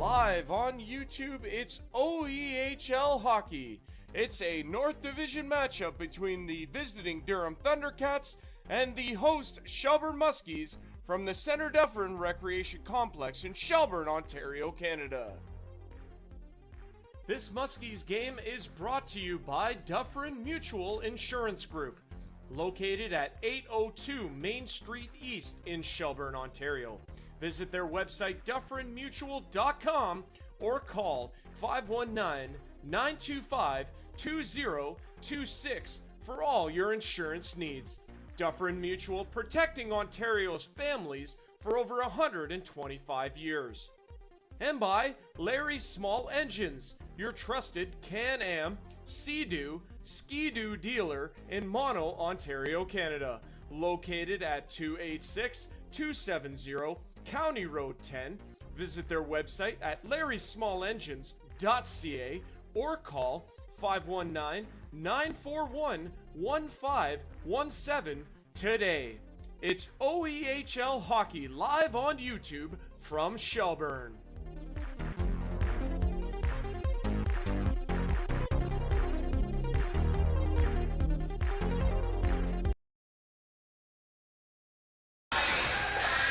Live on YouTube, it's OEHL Hockey. It's a North Division matchup between the visiting Durham Thundercats and the host Shelburne Muskies from the Center Dufferin Recreation Complex in Shelburne, Ontario, Canada. This Muskies game is brought to you by Dufferin Mutual Insurance Group, located at 802 Main Street East in Shelburne, Ontario. Visit their website dufferinmutual.com or call 519-925-2026 for all your insurance needs. Dufferin Mutual, protecting Ontario's families for over 125 years. And by Larry's Small Engines, your trusted Can-Am, Sea-Doo, Ski-Doo dealer in Mono, Ontario, Canada. Located at 286-270 County Road 10. Visit their website at larrysmallengines.ca or call 519-941-1517 today. It's OEHL Hockey live on YouTube from Shelburne.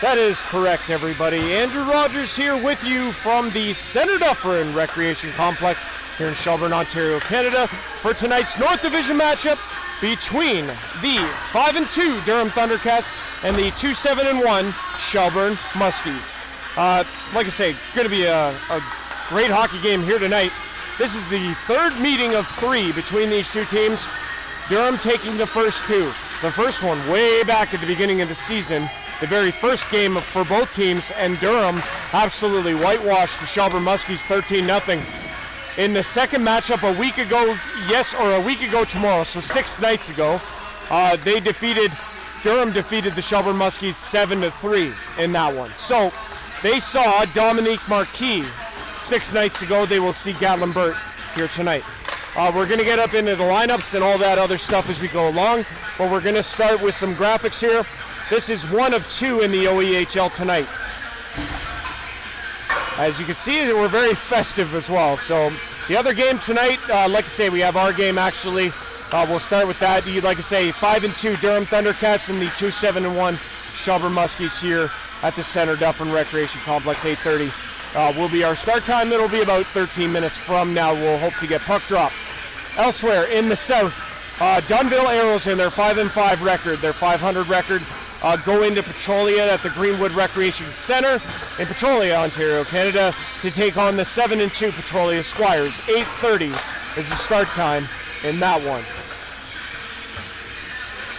That is correct, everybody. Andrew Rodgers here with you from the Center Dufferin Recreation Complex here in Shelburne, Ontario, Canada, for tonight's North Division matchup between the 5-2 Durham Thundercats and the 2-7-1 Shelburne Muskies. Like I say, going to be a great hockey game here tonight. This is the third meeting of three between these two teams. Durham taking the first two. The first one way back at the beginning of the season. The very first game for both teams, and Durham absolutely whitewashed the Shelburne Muskies 13-0. In the second matchup a week ago tomorrow, so 6 nights ago, Durham defeated the Shelburne Muskies 7-3 in that one. So they saw Dominique Marquis 6 nights ago. They will see Gatlin Burt here tonight. We're going to get up into the lineups and all that other stuff as we go along, but we're going to start with some graphics here. This is one of two in the OEHL tonight. As you can see, we're very festive as well. So the other game tonight, like I say, we have our game actually. We'll start with that. Like I say, 5-2 Durham Thundercats and the 2-7-1 Shelburne Muskies here at the Center Dufferin Recreation Complex, 8:30. Will be our start time. That'll be about 13 minutes from now. We'll hope to get puck drop. Elsewhere in the south, Dunnville Arrows in their 5-5 record, their 500 record, go into Petrolia at the Greenwood Recreation Center in Petrolia, Ontario, Canada, to take on the 7-2 Petrolia Squires. 8:30 is the start time in that one.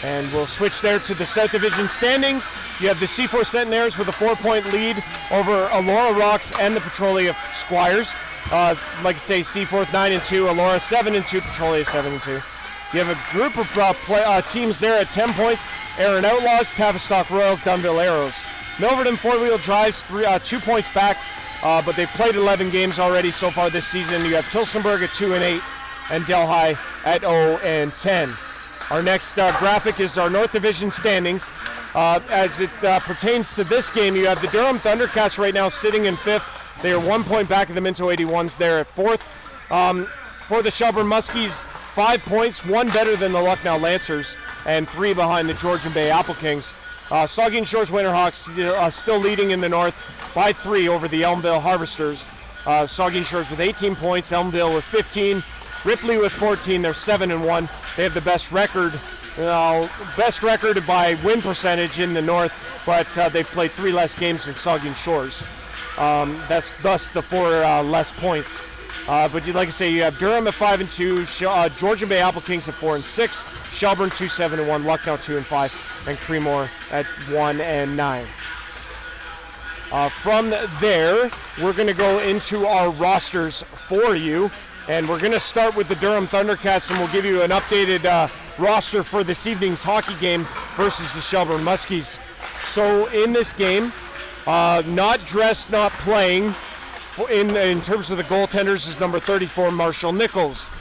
And we'll switch there to the South Division standings. You have the C4 Centenaires with a 4-point lead over Elora Rocks and the Petrolia Squires. Like I say, C4 9-2, Elora 7-2, Petrolia 7-2. You have a group of teams there at 10 points. Erin Outlaws, Tavistock Royals, Dunnville Arrows. Milverton Four-Wheel Drives 2 points back, but they've played 11 games already so far this season. You have Tilsonburg at 2-8 and Delhi at 0-10. Our next graphic is our North Division standings. As it pertains to this game, you have the Durham Thundercats right now sitting in 5th. They are 1 point back of the Minto 81s there at 4th. For the Shelburne Muskies, 5 points, 1 better than the Lucknow Lancers, and 3 behind the Georgian Bay Apple Kings. Saugeen Shores Winterhawks still leading in the north by 3 over the Elmville Harvesters. Saugeen Shores with 18 points, Elmville with 15, Ripley with 14. They're 7-1. They have the best record by win percentage in the north, but they've played 3 less games than Saugeen Shores. That's thus the 4 less points. But like I say, you have Durham at 5-2, Georgian Bay Apple Kings at 4-6, Shelburne 2-7-1, Lucknow 2-5, and Creemore at 1-9. From there, we're going to go into our rosters for you, and we're going to start with the Durham Thundercats, and we'll give you an updated roster for this evening's hockey game versus the Shelburne Muskies. So in this game, not dressed, not playing. In terms of the goaltenders is number 34, Marshall Nichols.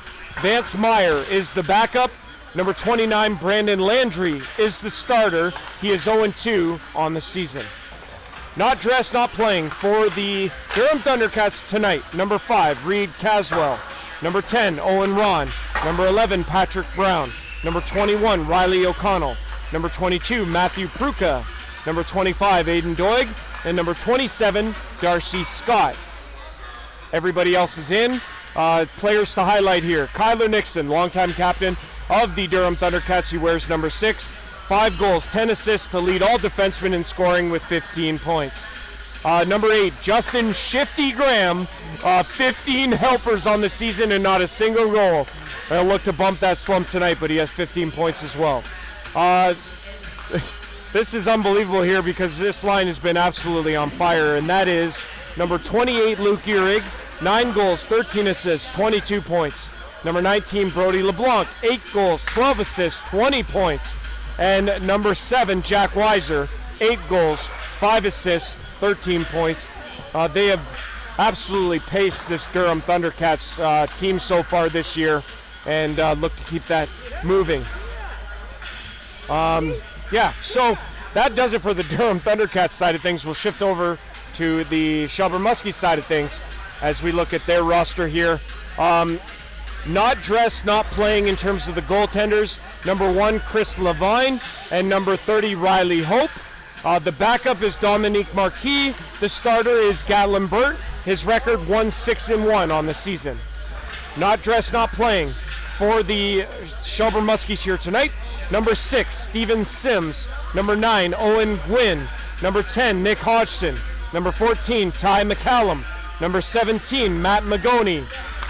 Vance Meyer is the backup. Number 29, Brandon Landry is the starter. He is 0-2 on the season. Not dressed, not playing for the Durham Thundercats tonight. Number 5, Reed Caswell. Number 10, Owen Ron. Number 11, Patrick Brown. Number 21, Riley O'Connell. Number 22, Matthew Pruka. Number 25, Aiden Doig. And number 27, Darcy Scott. Everybody else is in. Players to highlight here. Kyler Nixon, longtime captain of the Durham Thundercats. He wears number 6. 5 goals, 10 assists to lead all defensemen in scoring with 15 points. Number 8, Justin Shifty Graham. 15 helpers on the season and not a single goal. I'll look to bump that slump tonight, but he has 15 points as well. This is unbelievable here because this line has been absolutely on fire, and that is number 28, Luke Gehrig. 9 goals, 13 assists, 22 points. Number 19, Brody LeBlanc. 8 goals, 12 assists, 20 points. And number 7, Jack Weiser. 8 goals, 5 assists, 13 points. They have absolutely paced this Durham Thundercats team so far this year, and look to keep that moving. So that does it for the Durham Thundercats side of things. We'll shift over to the Shelburne Muskies side of things as we look at their roster here. Not dressed, not playing in terms of the goaltenders. Number 1, Chris Levine, and number 30, Riley Hope. The backup is Dominique Marquis. The starter is Gatlin Burt. His record 1-6-1 on the season. Not dressed, not playing for the Shelburne Muskies here tonight. Number 6, Steven Sims. Number 9, Owen Gwynn. Number 10, Nick Hodgson. Number 14, Ty McCallum. Number 17, Matt Magoni.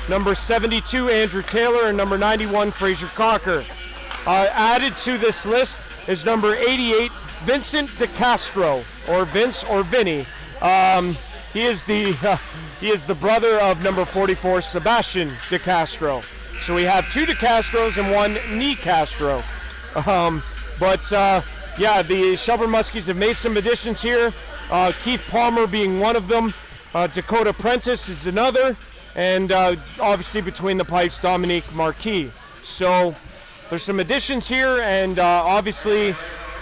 Number 72, Andrew Taylor, and number 91, Fraser Cocker. Added to this list is number 88, Vincent DeCastro, or Vince or Vinny. He is the brother of number 44, Sebastian DeCastro. So we have 2 DeCastros and 1 Nicastro. The Shelburne Muskies have made some additions here. Keith Palmer being one of them. Dakota Prentice is another. And obviously between the pipes, Dominique Marquis. So there's some additions here, and obviously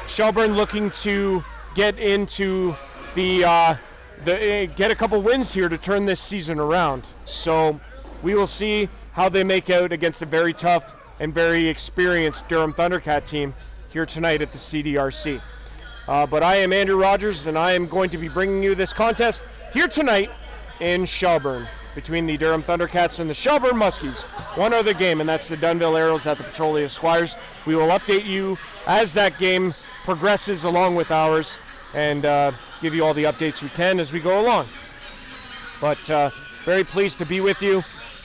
Shelburne looking to get into get a couple wins here to turn this season around. So we will see how they make out against a very tough and very experienced Durham Thundercat team here tonight at the CDRC. But I am Andrew Rodgers, and I am going to be bringing you this contest here tonight in Shelburne between the Durham Thundercats and the Shelburne Muskies. One other game, and that's the Dunville Arrows at the Petrolia Squires. We will update you as that game progresses along with ours, and give you all the updates we can as we go along. But very pleased to be with you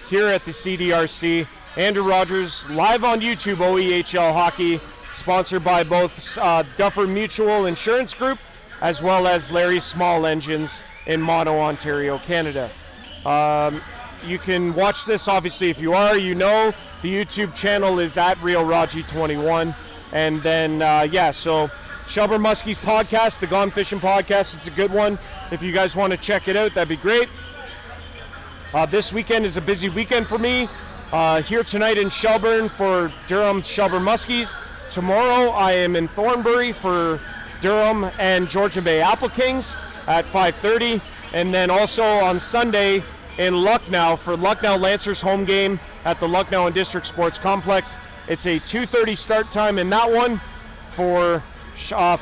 here at the CDRC. Andrew Rodgers, live on YouTube, OEHL Hockey, sponsored by both Dufferin Mutual Insurance Group as well as Larry Small Engines in Mono, Ontario, Canada. You can watch this, obviously, if you are, you know, the YouTube channel is at RealRodgy21. And then, so Shelburne Muskies podcast, the Gone Fishing podcast, it's a good one. If you guys want to check it out, that'd be great. This weekend is a busy weekend for me. Here tonight in Shelburne for Durham Shelburne Muskies. Tomorrow I am in Thornbury for Durham and Georgian Bay Apple Kings at 5:30. And then also on Sunday in Lucknow for Lucknow Lancers home game at the Lucknow and District Sports Complex. It's a 2:30 start time in that one for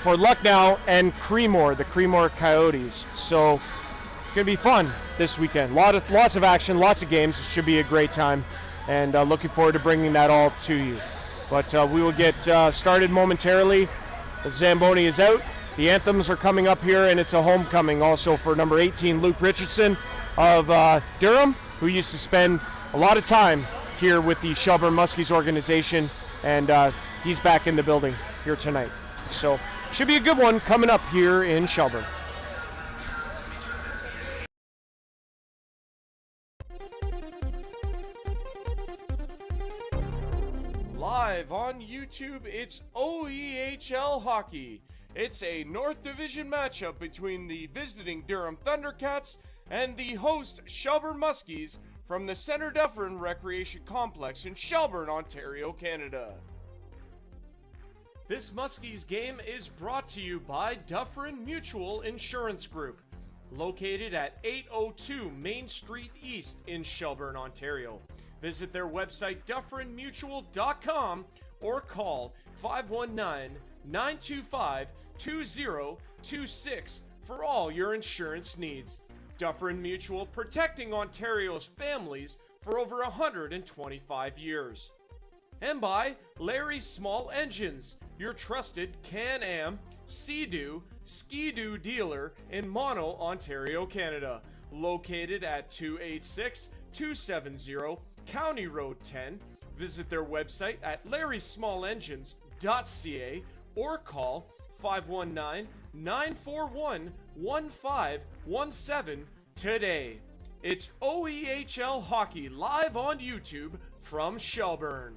Lucknow and Creemore, the Creemore Coyotes. So it's going to be fun this weekend. Lots of action, lots of games. It should be a great time, and looking forward to bringing that all to you. But we will get started momentarily. The Zamboni is out. The anthems are coming up here, and it's a homecoming also for number 18, Luke Richardson of Durham, who used to spend a lot of time here with the Shelburne Muskies organization, and he's back in the building here tonight. So should be a good one coming up here in Shelburne. Live on YouTube, it's OEHL Hockey. It's a North Division matchup between the visiting Durham Thundercats and the host Shelburne Muskies from the Centre Dufferin Recreation Complex in Shelburne, Ontario, Canada. This Muskies game is brought to you by Dufferin Mutual Insurance Group, located at 802 Main Street East in Shelburne, Ontario. Visit their website dufferinmutual.com or call 519-925-2026 for all your insurance needs. Dufferin Mutual, protecting Ontario's families for over 125 years. And by Larry's Small Engines, your trusted Can-Am, Sea-Doo, Ski-Doo dealer in Mono, Ontario, Canada. Located at 286-270 County Road 10. Visit their website at larrysmallengines.ca or call 519-941-1517 today. It's OEHL Hockey live on YouTube from Shelburne.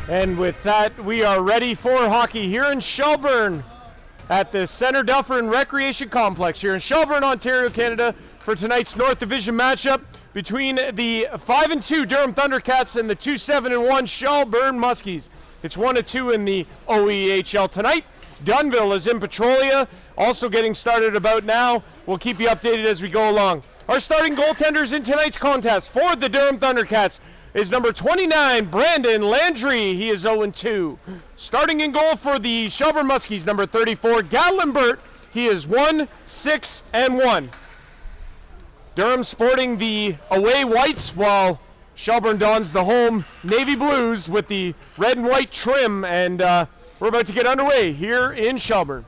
And with that, we are ready for hockey here in Shelburne at the Centre Dufferin Recreation Complex here in Shelburne, Ontario, Canada, for tonight's North Division matchup between the 5-2 Durham Thundercats and the 2-7-1 Shelburne Muskies. It's 1-2 in the OEHL tonight. Dunville is in Petrolia, also getting started about now. We'll keep you updated as we go along. Our starting goaltenders in tonight's contest for the Durham Thundercats is number 29, Brandon Landry. He is 0-2. Starting in goal for the Shelburne Muskies, number 34, Gatlin Burt. He is 1-6-1. Durham sporting the away whites while Shelburne dons the home navy blues with the red and white trim, and we're about to get underway here in Shelburne.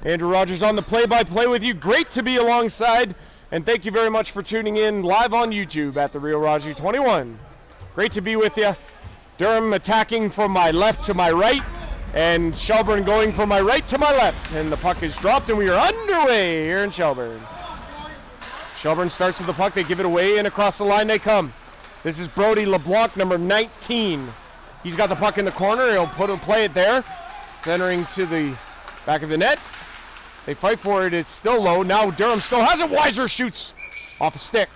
Andrew Rodgers on the play-by-play with you. Great to be alongside. And thank you very much for tuning in live on YouTube at The Real Roger 21. Great to be with you. Durham attacking from my left to my right, and Shelburne going from my right to my left. And the puck is dropped, and we are underway here in Shelburne. Shelburne starts with the puck. They give it away, and across the line they come. This is Brody LeBlanc, number 19. He's got the puck in the corner. He'll play it there, centering to the back of the net. They fight for it. It's still low. Now Durham still has it. Weiser shoots off a stick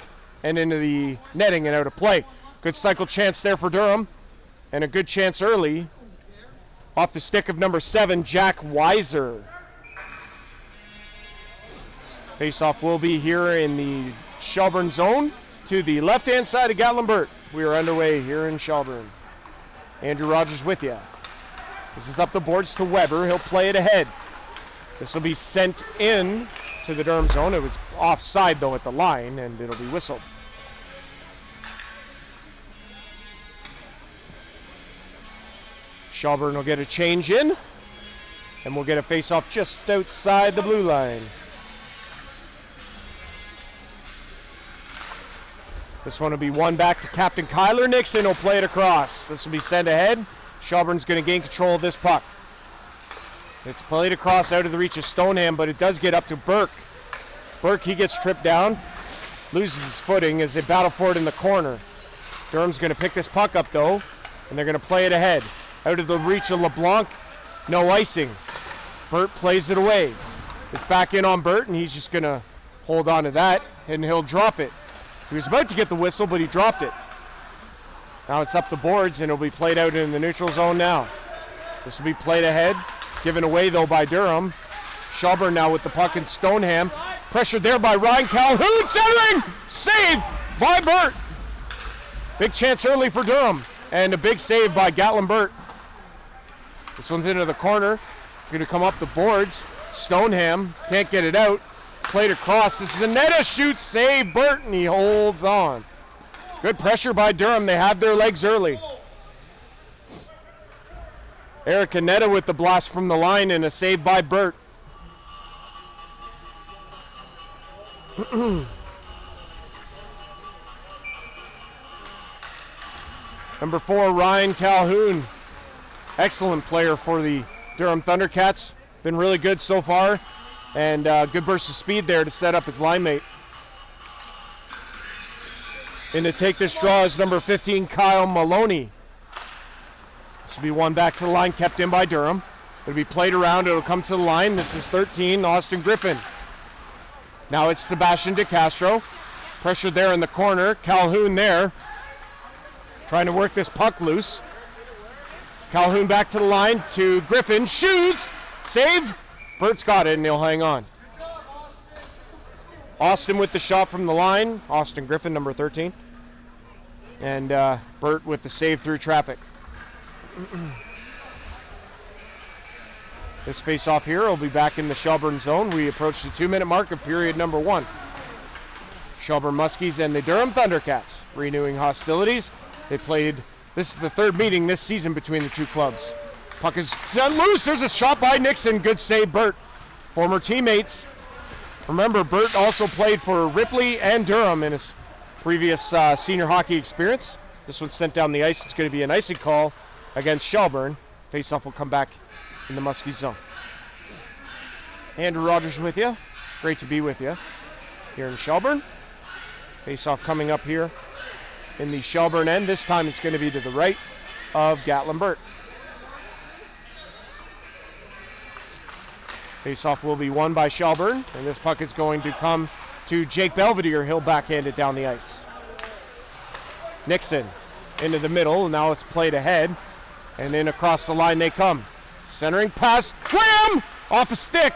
and into the netting and out of play. Good cycle chance there for Durham, and a good chance early off the stick of number 7, Jack Weiser. Face-off will be here in the Shelburne zone to the left-hand side of Gatlin Burt. We are underway here in Shelburne. Andrew Rodgers with you. This is up the boards to Weber. He'll play it ahead. This will be sent in to the Durham zone. It was offside, though, at the line, and it'll be whistled. Shelburne will get a change in, and we'll get a face-off just outside the blue line. This one will be won back to Captain Kyler Nixon. He'll play it across. This will be sent ahead. Shelburne's going to gain control of this puck. It's played across out of the reach of Stoneham, but it does get up to Burke. Burke, he gets tripped down, loses his footing as they battle for it in the corner. Durham's going to pick this puck up, though, and they're going to play it ahead. Out of the reach of LeBlanc, no icing. Burt plays it away. It's back in on Burt, and he's just going to hold on to that, and he'll drop it. He was about to get the whistle, but he dropped it. Now it's up the boards, and it'll be played out in the neutral zone now. This will be played ahead. Given away, though, by Durham. Shelburne now with the puck in Stoneham. Pressured there by Ryan Calhoun. Centering! Saved by Burt. Big chance early for Durham. And a big save by Gatlin Burt. This one's into the corner. It's going to come up the boards. Stoneham can't get it out. Played across. This is a Netta shoot. Save Burt, and he holds on. Good pressure by Durham. They have their legs early. Eric Canetta with the blast from the line and a save by Burt. Number 4, Ryan Calhoun. Excellent player for the Durham Thundercats. Been really good so far. And good burst of speed there to set up his line mate. And to take this draw is number 15, Kyle Maloney. This will be one back to the line, kept in by Durham. It'll be played around. It'll come to the line. This is 13, Austin Griffin. Now it's Sebastian DeCastro. Pressure there in the corner. Calhoun there. Trying to work this puck loose. Calhoun back to the line to Griffin. Shoots! Save! Burt's got it, and he'll hang on. Austin with the shot from the line. Austin Griffin, number 13. And Burt with the save through traffic. This face-off here will be back in the Shelburne zone. We approach the 2-minute mark of period number 1. Shelburne Muskies and the Durham Thundercats renewing hostilities. They played, this is the 3rd meeting this season between the two clubs. Puck is set loose. There's a shot by Nixon. Good save, Burt. Former teammates. Remember, Burt also played for Ripley and Durham in his previous senior hockey experience. This one's sent down the ice. It's going to be an icing call against Shelburne. Face-off will come back in the Muskie zone. Andrew Rodgers with you. Great to be with you here in Shelburne. Face-off coming up here in the Shelburne end. This time it's going to be to the right of Gatlinburg. Face-off will be won by Shelburne, and this puck is going to come to Jake Belvedere. He'll backhand it down the ice. Nixon into the middle, and now it's played ahead, and then across the line they come. Centering pass, Graham! Off a stick.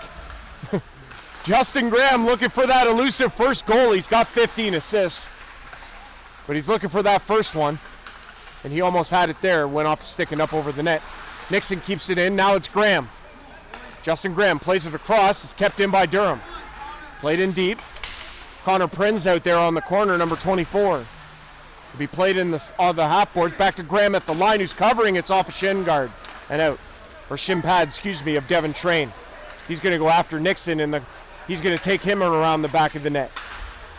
Justin Graham looking for that elusive first goal. He's got 15 assists, but he's looking for that first one, and he almost had it there. Went off a stick and up over the net. Nixon keeps it in. Now it's Graham. Justin Graham plays it across. It's kept in by Durham. Played in deep. Connor Prinz out there on the corner, number 24. It'll be played in on the half boards. Back to Graham at the line, who's covering. It's off a shin guard and out. Or shin pad, of Devin Train. He's going to go after Nixon, and he's going to take him around the back of the net.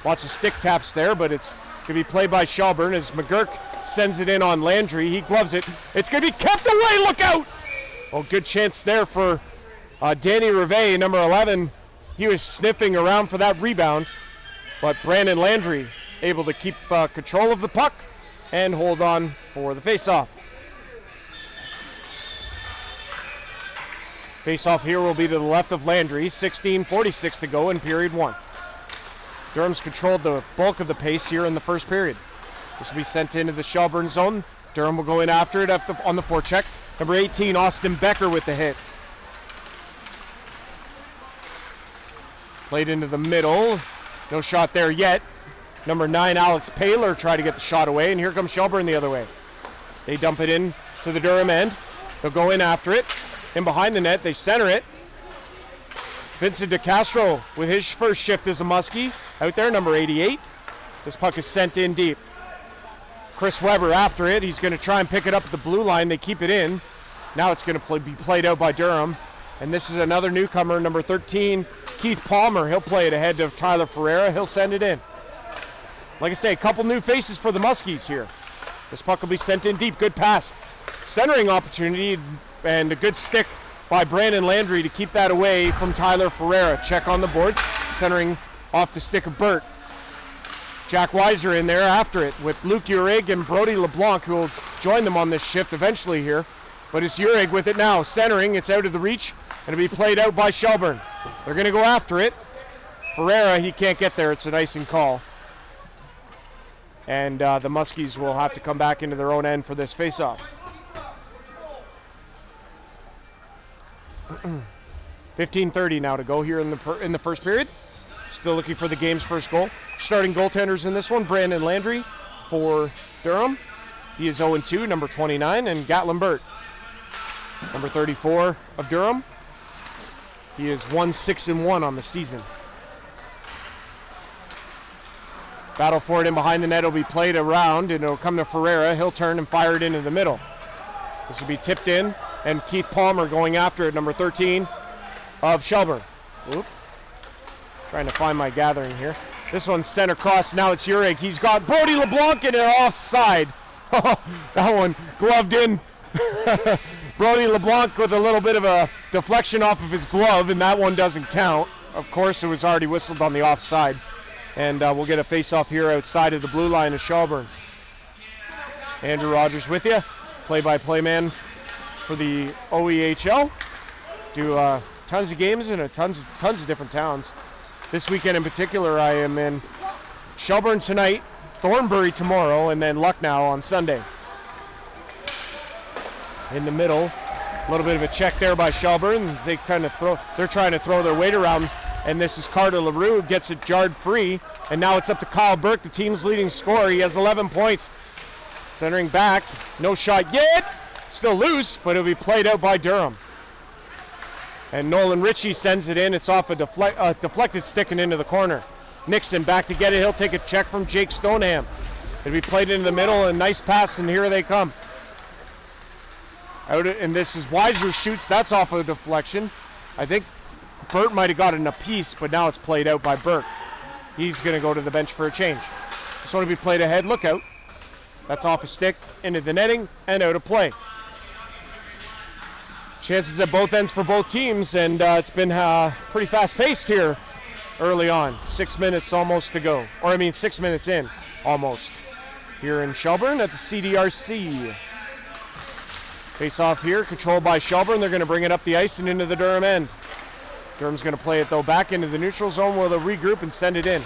Lots of stick taps there, but it's going to be played by Shelburne as McGurk sends it in on Landry. He gloves it. It's going to be kept away. Look out! Well, good chance there for Danny Rivet, number 11. He was sniffing around for that rebound, but Brandon Landry able to keep control of the puck and hold on for the face-off. Face-off here will be to the left of Landry. 16:46 to go in period one. Durham's controlled the bulk of the pace here in the first period. This will be sent into the Shelburne zone. Durham will go in after it on the forecheck. Number 18, Austin Becker with the hit. Played into the middle. No shot there yet. Number 9, Alex Paler tried to get the shot away, and here comes Shelburne the other way. They dump it in to the Durham end. They'll go in after it. In behind the net, they center it. Vincent DeCastro with his first shift as a Muskie. Out there, number 88. This puck is sent in deep. Chris Weber after it. He's going to try and pick it up at the blue line. They keep it in. Now it's going to be played out by Durham. And this is another newcomer, number 13, Keith Palmer. He'll play it ahead of Tyler Ferreira. He'll send it in. Like I say, a couple new faces for the Muskies here. This puck will be sent in deep. Good pass. Centering opportunity and a good stick by Brandon Landry to keep that away from Tyler Ferreira. Check on the boards. Centering off the stick of Burt. Jack Weiser in there after it with Luke Urig and Brody LeBlanc, who will join them on this shift eventually here. But it's Urig with it now. Centering. It's out of the reach. And it'll be played out by Shelburne. They're going to go after it. Ferreira, he can't get there. It's an icing call. And the Muskies will have to come back into their own end for this face-off. 15:30 now to go here in the first period. Still looking for the game's first goal. Starting goaltenders in this one, Brandon Landry for Durham. He is 0-2, number 29, and Gatlinburg, number 34 of Durham. He is 1-6-1 on the season. Battle for it in behind the net will be played around, and it'll come to Ferreira. He'll turn and fire it into the middle. This will be tipped in, and Keith Palmer going after it, number 13 of Shelburne. Oop. Trying to find my gathering here. This one's sent across. Now it's Urig. He's got Brody LeBlanc in it offside. That one gloved in. Brody LeBlanc with a little bit of a deflection off of his glove, and that one doesn't count. Of course, it was already whistled on the offside. And we'll get a face-off here outside of the blue line of Shelburne. Andrew Rodgers with you. Play-by-play man for the OEHL. Do tons of games in tons of different towns. This weekend in particular, I am in Shelburne tonight, Thornbury tomorrow, and then Lucknow on Sunday. In the middle, a little bit of a check there by Shelburne. They're trying to throw their weight around, and this is Carter LaRue who gets it jarred free, and now it's up to Kyle Burke, the team's leading scorer. He has 11 points. Centering back, no shot yet. Still loose, but it'll be played out by Durham. And Nolan Ritchie sends it in. It's off a deflected stick and into the corner. Nixon back to get it. He'll take a check from Jake Stoneham. It'll be played into the middle, a nice pass, and here they come. And this is Weiser shoots. That's off of a deflection. I think Burt might have gotten a piece, but now it's played out by Burke. He's going to go to the bench for a change. This one will be played ahead. Look out. That's off a stick, into the netting, and out of play. Chances at both ends for both teams, and it's been pretty fast-paced here early on. 6 minutes almost to go. 6 minutes in, almost. here in Shelburne at the CDRC. Face off here, controlled by Shelburne. They're going to bring it up the ice and into the Durham end. Durham's going to play it, though, back into the neutral zone where they'll regroup and send it in.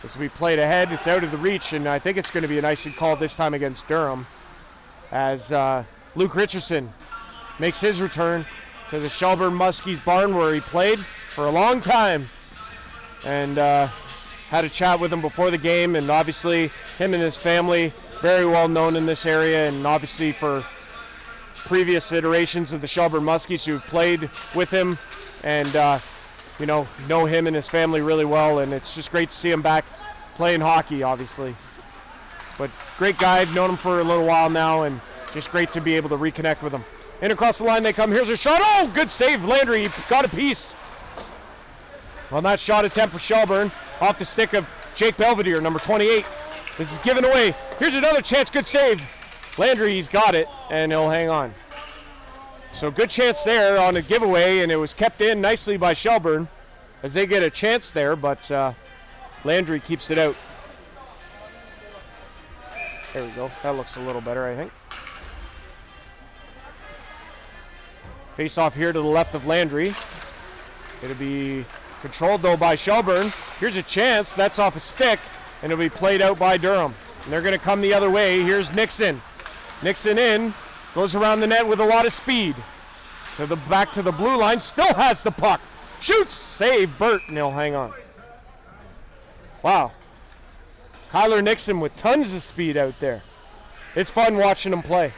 This will be played ahead. It's out of the reach, and I think it's going to be an icing call this time against Durham as Luke Richardson makes his return to the Shelburne Muskies barn where he played for a long time, and had a chat with him before the game, and obviously him and his family very well known in this area, and obviously for previous iterations of the Shelburne Muskies who've played with him and know him and his family really well, and it's just great to see him back playing hockey, obviously. But great guy, I've known him for a little while now, and just great to be able to reconnect with him. In across the line they come. Here's a shot. Oh, good save, Landry. He got a piece. On that shot attempt for Shelburne, off the stick of Jake Belvedere, number 28. This is given away. Here's another chance. Good save. Landry, he's got it, and he'll hang on. So good chance there on a giveaway, and it was kept in nicely by Shelburne as they get a chance there, but Landry keeps it out. There we go. That looks a little better, I think. Face off here to the left of Landry. It'll be controlled, though, by Shelburne. Here's a chance. That's off a stick, and it'll be played out by Durham. And they're going to come the other way. Here's Nixon. Nixon in. Goes around the net with a lot of speed. So the back to the blue line. Still has the puck. Shoots. Save Burt, and he'll hang on. Wow. Kyler Nixon with tons of speed out there. It's fun watching him play.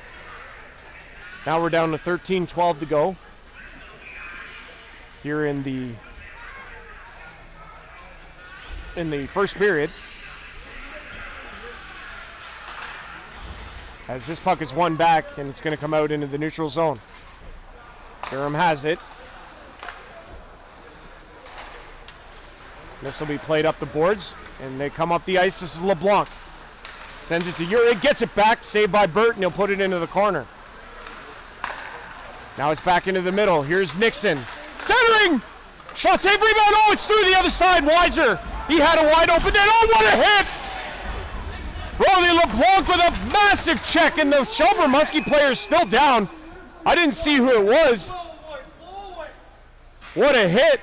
Now we're down to 13-12 to go here in the first period. As this puck is won back, and it's going to come out into the neutral zone. Durham has it. This will be played up the boards, and they come up the ice. This is LeBlanc. Sends it to Uri, gets it back, saved by Burt, and he'll put it into the corner. Now it's back into the middle. Here's Nixon. Centering! Shot save, rebound. Oh, it's through the other side. Weiser. He had a wide open net. Oh, what a hit! Brody LeBlanc with a massive check, and the Shelburne Muskie player is still down. I didn't see who it was. What a hit.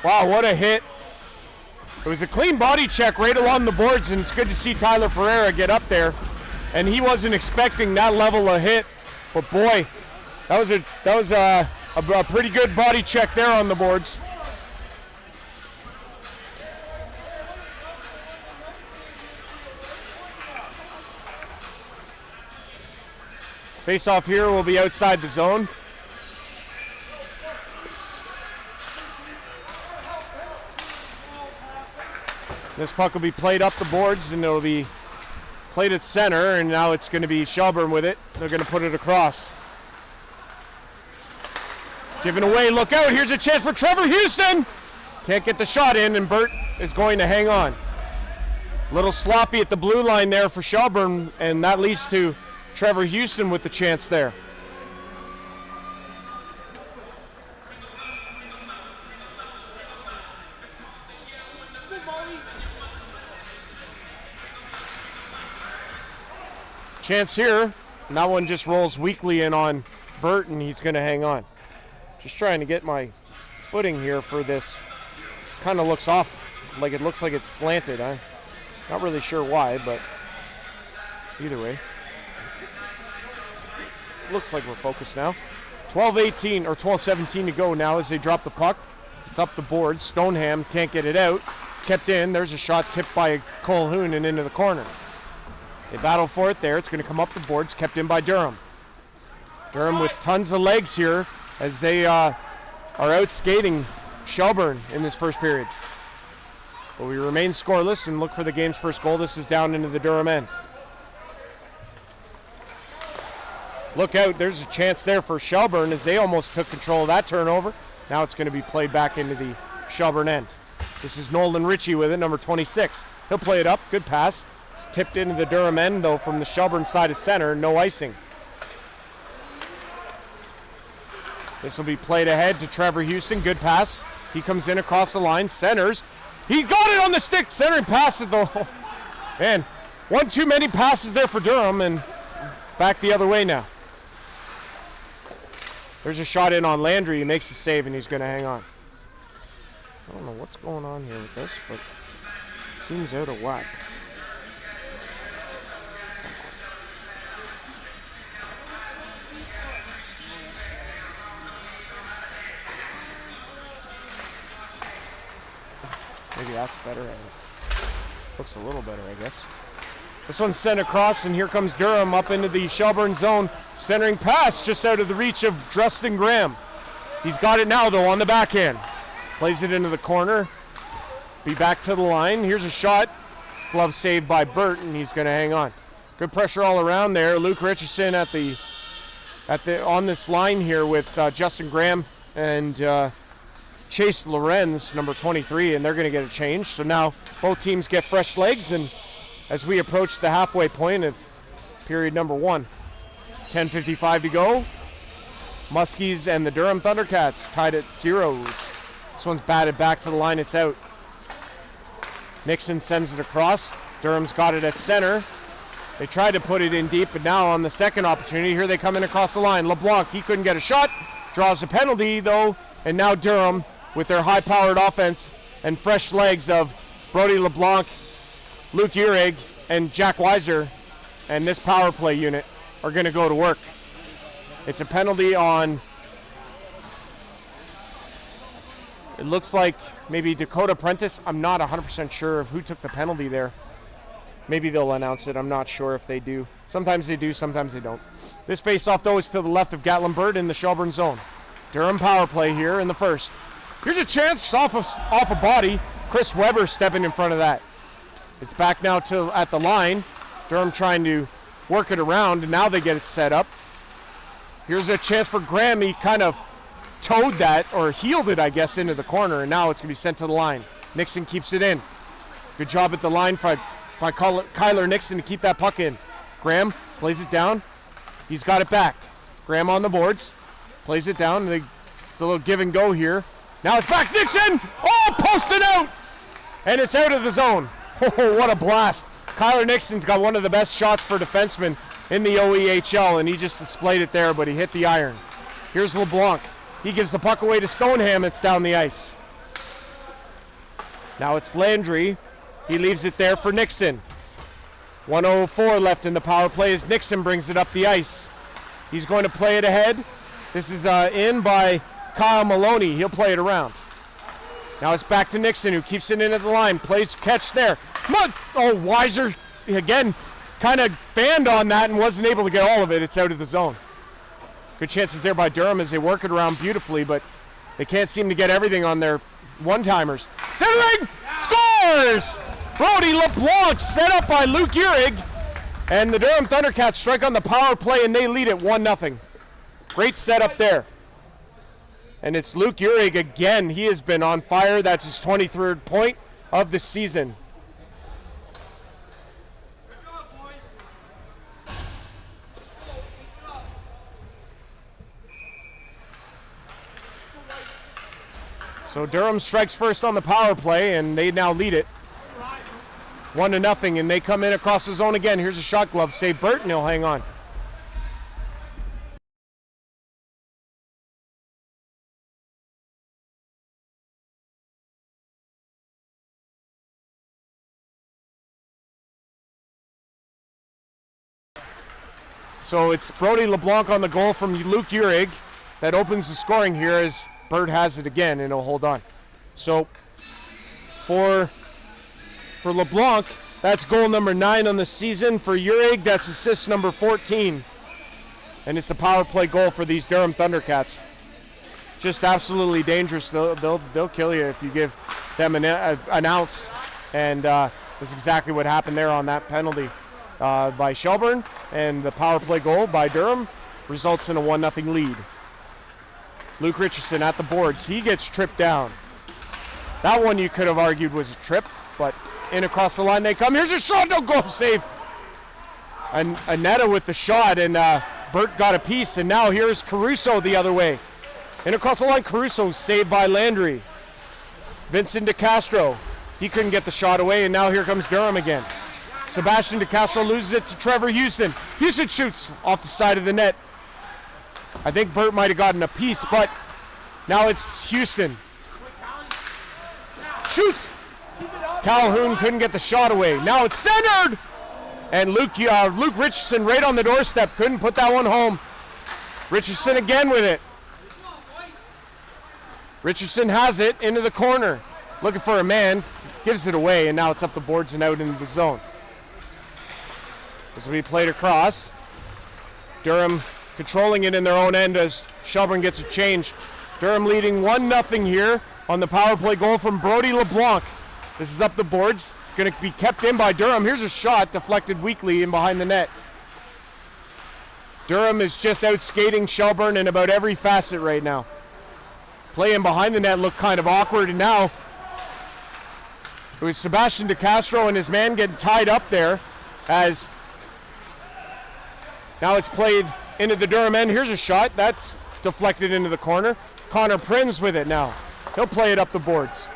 Wow, what a hit. It was a clean body check right along the boards, and it's good to see Tyler Ferreira get up there. And he wasn't expecting that level of hit. But boy, that was a pretty good body check there on the boards. Face off here will be outside the zone. This puck will be played up the boards, and it'll be played at center, and now it's going to be Shelburne with it. They're going to put it across. Given away, look out, here's a chance for Trevor Houston. Can't get the shot in, and Burt is going to hang on. A little sloppy at the blue line there for Shelburne, and that leads to Trevor Houston with the chance there. Chance here, and that one just rolls weakly in on Burt, and he's going to hang on. Just trying to get my footing here for this. Kind of looks off, like it looks like it's slanted. I'm not really sure why, but either way. Looks like we're focused now. 12-18 or 12-17 to go now as they drop the puck. It's up the board. Stoneham can't get it out. It's kept in. There's a shot tipped by Colhoun and into the corner. They battle for it there. It's going to come up the boards, kept in by Durham. Durham with tons of legs here as they are out skating Shelburne in this first period. But we remain scoreless and look for the game's first goal. This is down into the Durham end. Look out, there's a chance there for Shelburne as they almost took control of that turnover. Now it's going to be played back into the Shelburne end. This is Nolan Ritchie with it, number 26. He'll play it up, good pass. It's tipped into the Durham end, though, from the Shelburne side of center. No icing. This will be played ahead to Trevor Houston. Good pass. He comes in across the line. Centers. He got it on the stick. Centering pass it, though. Man, one too many passes there for Durham, and back the other way now. There's a shot in on Landry. He makes the save, and he's going to hang on. I don't know what's going on here with this, but it seems out of whack. Maybe that's better. Looks a little better, I guess. This one's sent across, and here comes Durham up into the Shelburne zone. Centering pass just out of the reach of Justin Graham. He's got it now, though, on the backhand. Plays it into the corner. Be back to the line. Here's a shot. Glove saved by Burt, and he's going to hang on. Good pressure all around there. Luke Richardson on this line here with Justin Graham and Chase Lorenz, number 23, and they're going to get a change. So now both teams get fresh legs, and as we approach the halfway point of period number 1, 10:55 to go. Muskies and the Durham Thundercats tied at 0s. This one's batted back to the line. It's out. Nixon sends it across. Durham's got it at center. They tried to put it in deep, but now on the second opportunity, here they come in across the line. LeBlanc, he couldn't get a shot. Draws a penalty, though, and now Durham, with their high-powered offense and fresh legs of Brody LeBlanc, Luke Uhrig, and Jack Weiser, and this power play unit are going to go to work. It's a penalty on, it looks like maybe Dakota Prentice. I'm not 100% sure of who took the penalty there. Maybe they'll announce it. I'm not sure if they do. Sometimes they do, sometimes they don't. This face-off, though, is to the left of Gatlin Bird in the Shelburne zone. Durham power play here in the first. Here's a chance off a body. Chris Weber stepping in front of that. It's back now to at the line. Durham trying to work it around, and now they get it set up. Here's a chance for Graham. He kind of towed that, or heeled it, I guess, into the corner, and now it's going to be sent to the line. Nixon keeps it in. Good job at the line by Kyler Nixon to keep that puck in. Graham plays it down. He's got it back. Graham on the boards. Plays it down. It's a little give and go here. Now it's back. Nixon! Oh, posted out! And it's out of the zone. Oh, what a blast. Kyler Nixon's got one of the best shots for defensemen in the OEHL, and he just displayed it there, but he hit the iron. Here's LeBlanc. He gives the puck away to Stoneham. It's down the ice. Now it's Landry. He leaves it there for Nixon. 1:04 left in the power play as Nixon brings it up the ice. He's going to play it ahead. This is in by Kyle Maloney. He'll play it around. Now it's back to Nixon, who keeps it in at the line. Plays catch there. Oh, Weiser again kind of fanned on that and wasn't able to get all of it. It's out of the zone. Good chances there by Durham as they work it around beautifully, but they can't seem to get everything on their one-timers. Centering! Scores! Brody LeBlanc set up by Luke Uhrig, and the Durham Thundercats strike on the power play, and they lead it 1-0. Great setup there. And it's Luke Uhrig again. He has been on fire. That's his 23rd point of the season. So Durham strikes first on the power play, and they now lead it 1-0, and they come in across the zone again. Here's a shot glove save. Burton, he'll hang on. So it's Brody LeBlanc on the goal from Luke Uhrig that opens the scoring here as Bird has it again, and he'll hold on. So for LeBlanc, that's goal number 9 on the season. For Uhrig, that's assist number 14. And it's a power play goal for these Durham Thundercats. Just absolutely dangerous. They'll kill you if you give them an ounce. And that's exactly what happened there on that penalty by Shelburne. And the power play goal by Durham results in a 1-0 lead. Luke Richardson at the boards. He gets tripped down. That one you could have argued was a trip, but In across the line they come. Here's a shot. Don't go save. And Anetta with the shot, and Burt got a piece. And now here's Caruso the other way. In across the line, Caruso saved by Landry. Vincent DeCastro. He couldn't get the shot away, and now here comes Durham again. Sebastian DeCastro loses it to Trevor Houston. Houston shoots off the side of the net. I think Burt might have gotten a piece, but now it's Houston. Shoots. Calhoun couldn't get the shot away. Now it's centered. And Luke Richardson right on the doorstep. Couldn't put that one home. Richardson again with it. Richardson has it into the corner. Looking for a man. Gives it away, and now it's up the boards and out into the zone. This will be played across. Durham controlling it in their own end as Shelburne gets a change. Durham leading 1-0 here on the power play goal from Brody LeBlanc. This is up the boards. It's going to be kept in by Durham. Here's a shot deflected weakly in behind the net. Durham is just out skating Shelburne in about every facet right now. Playing behind the net looked kind of awkward, and now it was Sebastian DeCastro and his man getting tied up there as now it's played into the Durham end. Here's a shot. That's deflected into the corner. Connor Prinz with it now. He'll play it up the boards.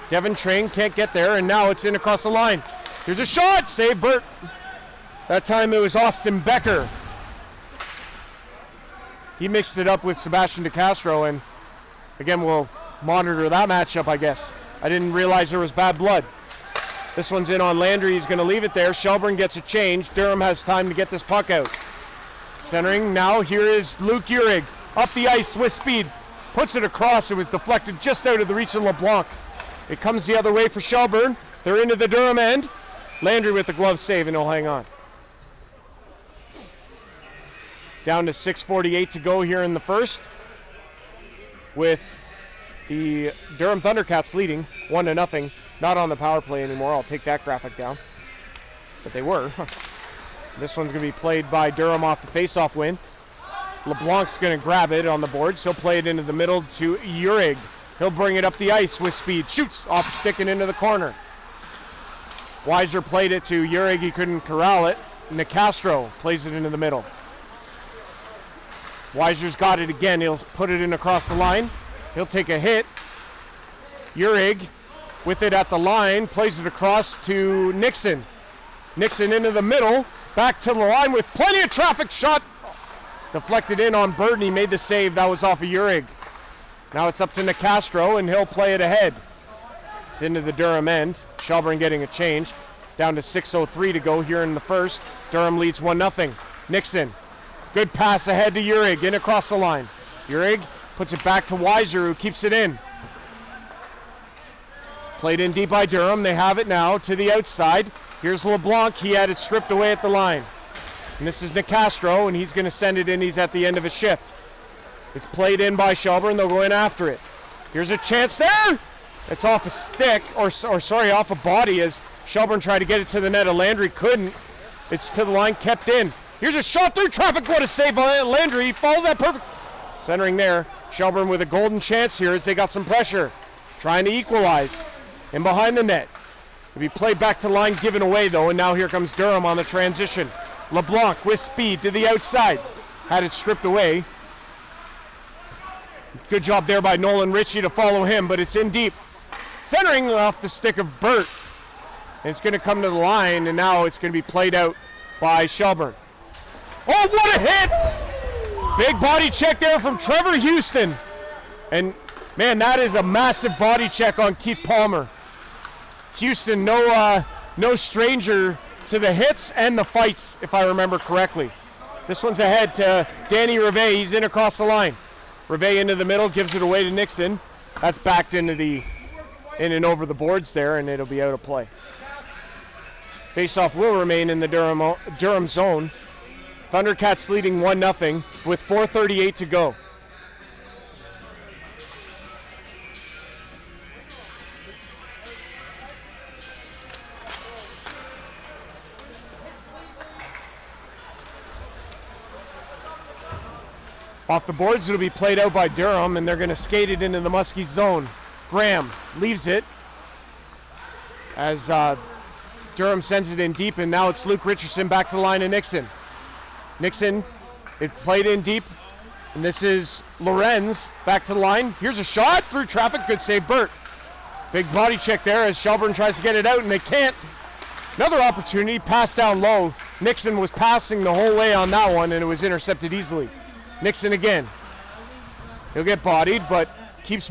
Devin Train can't get there, and now it's in across the line. Here's a shot. Save Burt. That time it was Austin Becker. He mixed it up with Sebastian DeCastro, and again, we'll monitor that matchup, I guess. I didn't realize there was bad blood. This one's in on Landry. He's going to leave it there. Shelburne gets a change. Durham has time to get this puck out. Centering now. Here is Luke Uhrig. Up the ice with speed. Puts it across. It was deflected just out of the reach of LeBlanc. It comes the other way for Shelburne. They're into the Durham end. Landry with the glove save, and he'll hang on. Down to 6:48 to go here in the first, with the Durham Thundercats leading 1-0. Not on the power play anymore. I'll take that graphic down. But they were. This one's going to be played by Durham off the face-off win. LeBlanc's going to grab it on the boards. He'll play it into the middle to Uhrig. He'll bring it up the ice with speed. Shoots off stick and into the corner. Weiser played it to Uhrig. He couldn't corral it. Nicastro plays it into the middle. Weiser's got it again. He'll put it in across the line. He'll take a hit. Uhrig with it at the line. Plays it across to Nixon. Nixon into the middle. Back to the line with plenty of traffic. Shot deflected in on Burton. He made the save. That was off of Uhrig. Now it's up to Nicastro, and he'll play it ahead. It's into the Durham end. Shelburne getting a change. Down to 6:03 to go here in the first. Durham leads 1-0. Nixon. Good pass ahead to Uhrig. In across the line. Uhrig puts it back to Weiser, who keeps it in. Played in deep by Durham. They have it now to the outside. Here's LeBlanc. He had it stripped away at the line. And this is Nicastro, and he's going to send it in. He's at the end of a shift. It's played in by Shelburne. They'll go in after it. Here's a chance there. It's off a stick, or off a body as Shelburne tried to get it to the net. Landry couldn't. It's to the line, kept in. Here's a shot through traffic. What a save by Landry. He followed that perfect. Centering there. Shelburne with a golden chance here as they got some pressure. Trying to equalize. In behind the net. It'll be played back to line, given away though, and now here comes Durham on the transition. LeBlanc with speed to the outside. Had it stripped away. Good job there by Nolan Ritchie to follow him, but it's in deep. Centering off the stick of Burt. And it's going to come to the line, and now it's going to be played out by Shelburne. Oh, what a hit! Big body check there from Trevor Houston. And, man, that is a massive body check on Keith Palmer. Houston, no stranger to the hits and the fights, if I remember correctly. This one's ahead to Danny Rivet. He's in across the line. Rivet into the middle, gives it away to Nixon. That's backed into in and over the boards there, and it'll be out of play. Faceoff will remain in the Durham zone. Thundercats leading 1-0 with 4:38 to go. Off the boards, it'll be played out by Durham, and they're going to skate it into the Muskies zone. Graham leaves it. as Durham sends it in deep, and now it's Luke Richardson back to the line of Nixon. Nixon, it played in deep, and this is Lorenz back to the line. Here's a shot through traffic. Good save, Burt. Big body check there as Shelburne tries to get it out, and they can't. Another opportunity, pass down low. Nixon was passing the whole way on that one, and it was intercepted easily. Nixon again. He'll get bodied, but keeps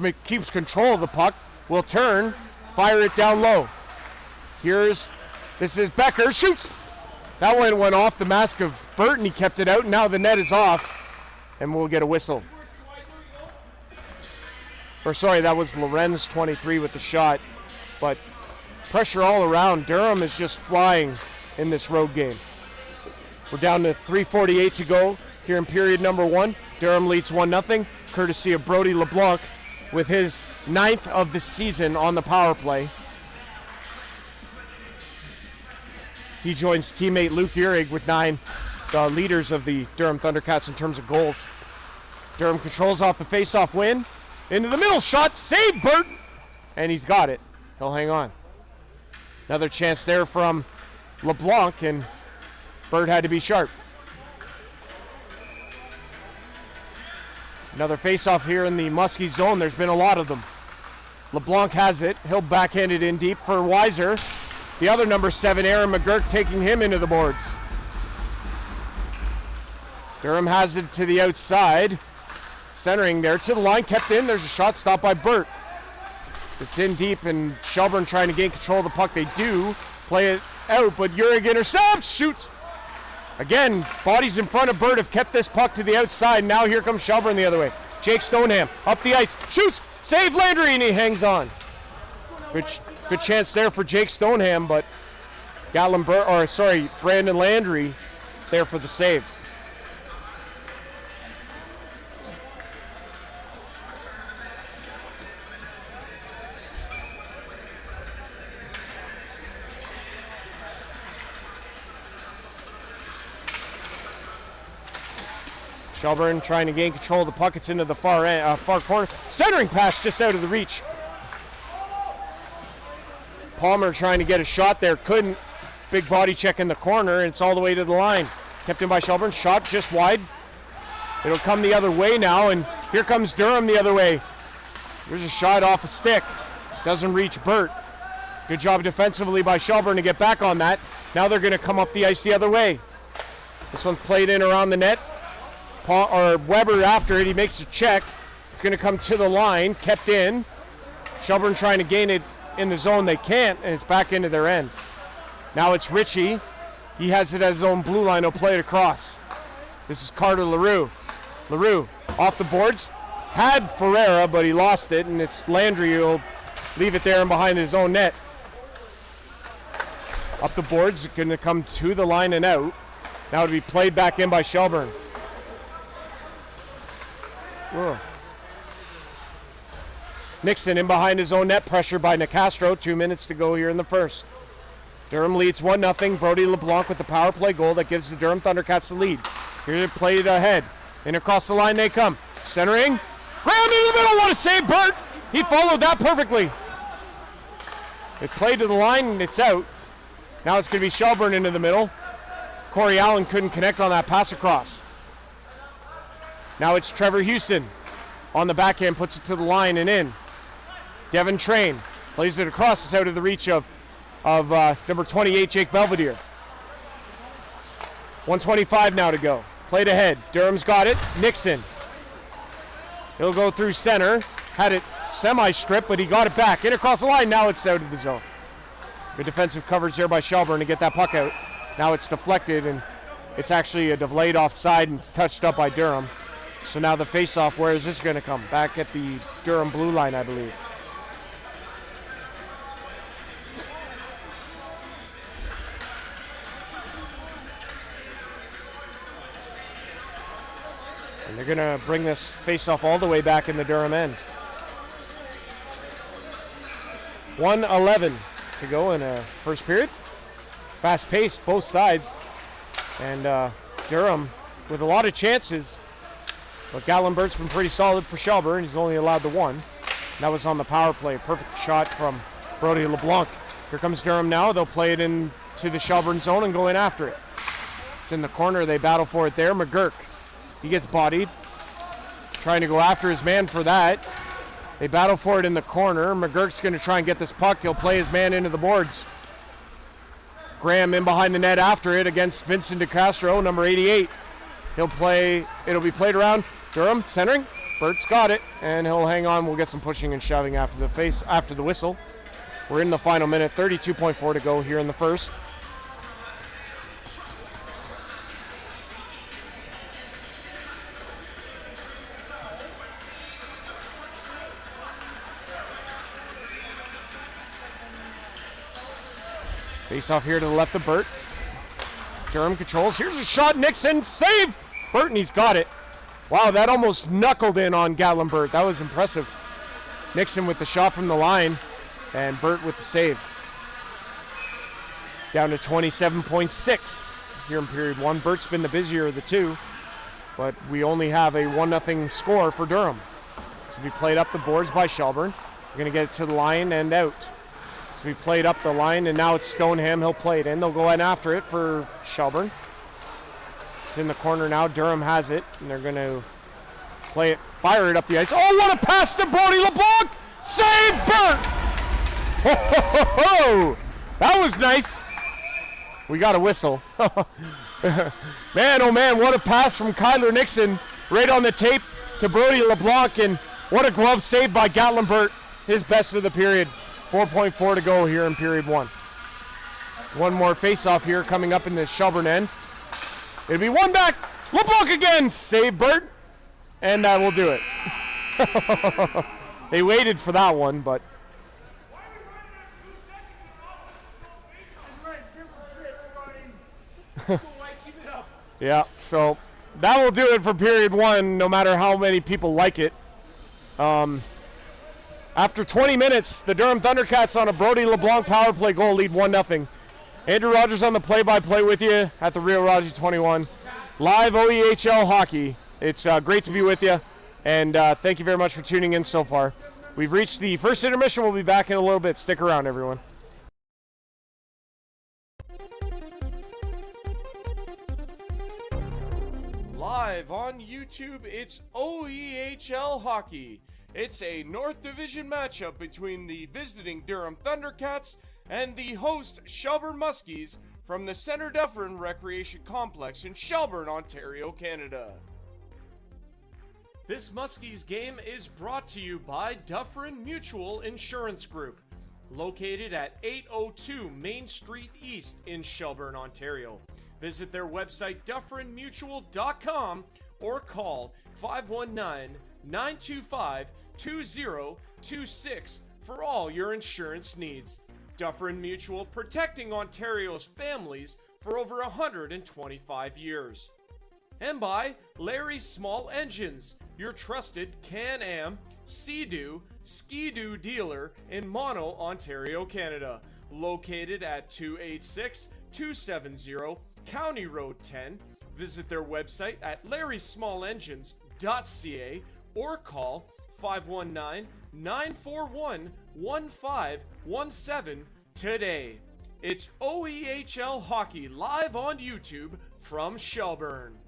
control of the puck. Will turn, fire it down low. This is Becker, shoots. That one went off the mask of Burt, and he kept it out, and now the net is off, and we'll get a whistle. That was Lorenz 23 with the shot, but pressure all around. Durham is just flying in this road game. We're down to 3:48 to go here in period number 1. Durham leads 1-0, courtesy of Brody LeBlanc with his 9th of the season on the power play. He joins teammate Luke Uhrig with 9, the leaders of the Durham Thundercats in terms of goals. Durham controls off the face-off win. Into the middle, shot, save Burt, and he's got it. He'll hang on. Another chance there from LeBlanc, and Burt had to be sharp. Another face-off here in the Muskie zone. There's been a lot of them. LeBlanc has it. He'll backhand it in deep for Weiser. The other number 7, Aaron McGurk, taking him into the boards. Durham has it to the outside. Centering there to the line, kept in. There's a shot stopped by Burt. It's in deep, and Shelburne trying to gain control of the puck. They do play it out, but Uhrig intercepts, shoots. Again, bodies in front of Burt have kept this puck to the outside. Now here comes Shelburne the other way. Jake Stoneham up the ice, shoots, save Landry, and he hangs on. Good chance there for Jake Stoneham, but Brandon Landry there for the save. Shelburne trying to gain control of the puck. It's into the far corner. Centering pass just out of the reach. Palmer trying to get a shot there. Couldn't. Big body check in the corner, and it's all the way to the line. Kept in by Shelburne. Shot just wide. It'll come the other way now, and here comes Durham the other way. There's a shot off a stick. Doesn't reach Burt. Good job defensively by Shelburne to get back on that. Now they're going to come up the ice the other way. This one's played in around the net. Weber after it, he makes a check. It's going to come to the line, kept in. Shelburne trying to gain it in the zone. They can't, and it's back into their end. Now it's Ritchie. He has it at his own blue line. He'll play it across. This is Carter LaRue. LaRue off the boards. Had Ferreira, but he lost it, and it's Landry who'll leave it there and behind his own net. Up the boards, going to come to the line and out. Now it'll be played back in by Shelburne. Whoa. Nixon in behind his own net, pressure by Nicastro. 2 minutes to go here in the first. Durham leads 1-0. Brody LeBlanc with the power play goal that gives the Durham Thundercats the lead. Here to play it ahead. And across the line they come. Centering. Graham in the middle. What a save, Burt. He followed that perfectly. It played to the line and it's out. Now it's going to be Shelburne into the middle. Corey Allen couldn't connect on that pass across. Now it's Trevor Houston on the backhand, puts it to the line and in. Devin Train plays it across. It's out of the reach of number 28, Jake Belvedere. 1:25 now to go. Played ahead. Durham's got it. Nixon. He'll go through center. Had it semi-stripped, but he got it back. In across the line. Now it's out of the zone. Good defensive coverage there by Shelburne to get that puck out. Now it's deflected, and it's actually a delayed offside and touched up by Durham. So now the face-off, where is this going to come? Back at the Durham blue line, I believe. And they're going to bring this face-off all the way back in the Durham end. 1:11 to go in a first period. Fast-paced, both sides. And Durham with a lot of chances. But Gallenbert's been pretty solid for Shelburne. He's only allowed the one. That was on the power play. Perfect shot from Brody LeBlanc Here comes Durham now. They'll play it into the Shelburne zone and go in after it. It's in the corner. They battle for it there. McGurk, he gets bodied. Trying to go after his man for that. They battle for it in the corner. McGurk's going to try and get this puck. He'll play his man into the boards. Graham in behind the net after it against Vincent DeCastro, number 88. He'll play, it'll be played around. Durham centering. Bert's got it, and he'll hang on. We'll get some pushing and shoving after the whistle. We're in the final minute, 32.4 to go here in the first. Face off here to the left of Bert. Durham controls. Here's a shot. Nixon. Save! Bert, and he's got it. Wow, that almost knuckled in on Gatlinburg. That was impressive. Nixon with the shot from the line, and Bert with the save. Down to 27.6 here in period one. Bert's been the busier of the two, but we only have a 1-0 score for Durham. So we played up the boards by Shelburne. We're going to get it to the line and out. So we played up the line, and now it's Stoneham. He'll play it in. They'll go in after it for Shelburne. It's in the corner now. Durham has it, and they're going to play it, fire it up the ice. Oh, what a pass to Brody LeBlanc! Save Bert! Ho, ho, ho, ho. That was nice. We got a whistle. Man, oh man, what a pass from Kyler Nixon right on the tape to Brody LeBlanc, and what a glove save by Gatlinburg. His best of the period. 4.4 to go here in period one. One more face-off here coming up in the Shelburne end. It'll be one back. LeBlanc again. Save Bert. And that will do it. They waited for that one, but. Yeah, so that will do it for period one, no matter how many people like it. After 20 minutes, the Durham Thundercats on a Brody LeBlanc power play goal lead 1-0. Andrew Rodgers on the play-by-play with you at the Rio Raji 21. Live OEHL hockey. It's great to be with you, and thank you very much for tuning in so far. We've reached the first intermission. We'll be back in a little bit. Stick around, everyone. Live on YouTube, it's OEHL hockey. It's a North Division matchup between the visiting Durham Thundercats and the host Shelburne Muskies from the Centre Dufferin Recreation Complex in Shelburne, Ontario, Canada. This Muskies game is brought to you by Dufferin Mutual Insurance Group, located at 802 Main Street East in Shelburne, Ontario. Visit their website dufferinmutual.com or call 519-925-2026 for all your insurance needs. Dufferin Mutual, protecting Ontario's families for over 125 years. And by Larry's Small Engines, your trusted Can-Am, Sea-Doo, Ski-Doo dealer in Mono, Ontario, Canada. Located at 286-270 County Road 10. Visit their website at larrysmallengines.ca or call 519-941-1517 today. It's OEHL Hockey live on YouTube from Shelburne.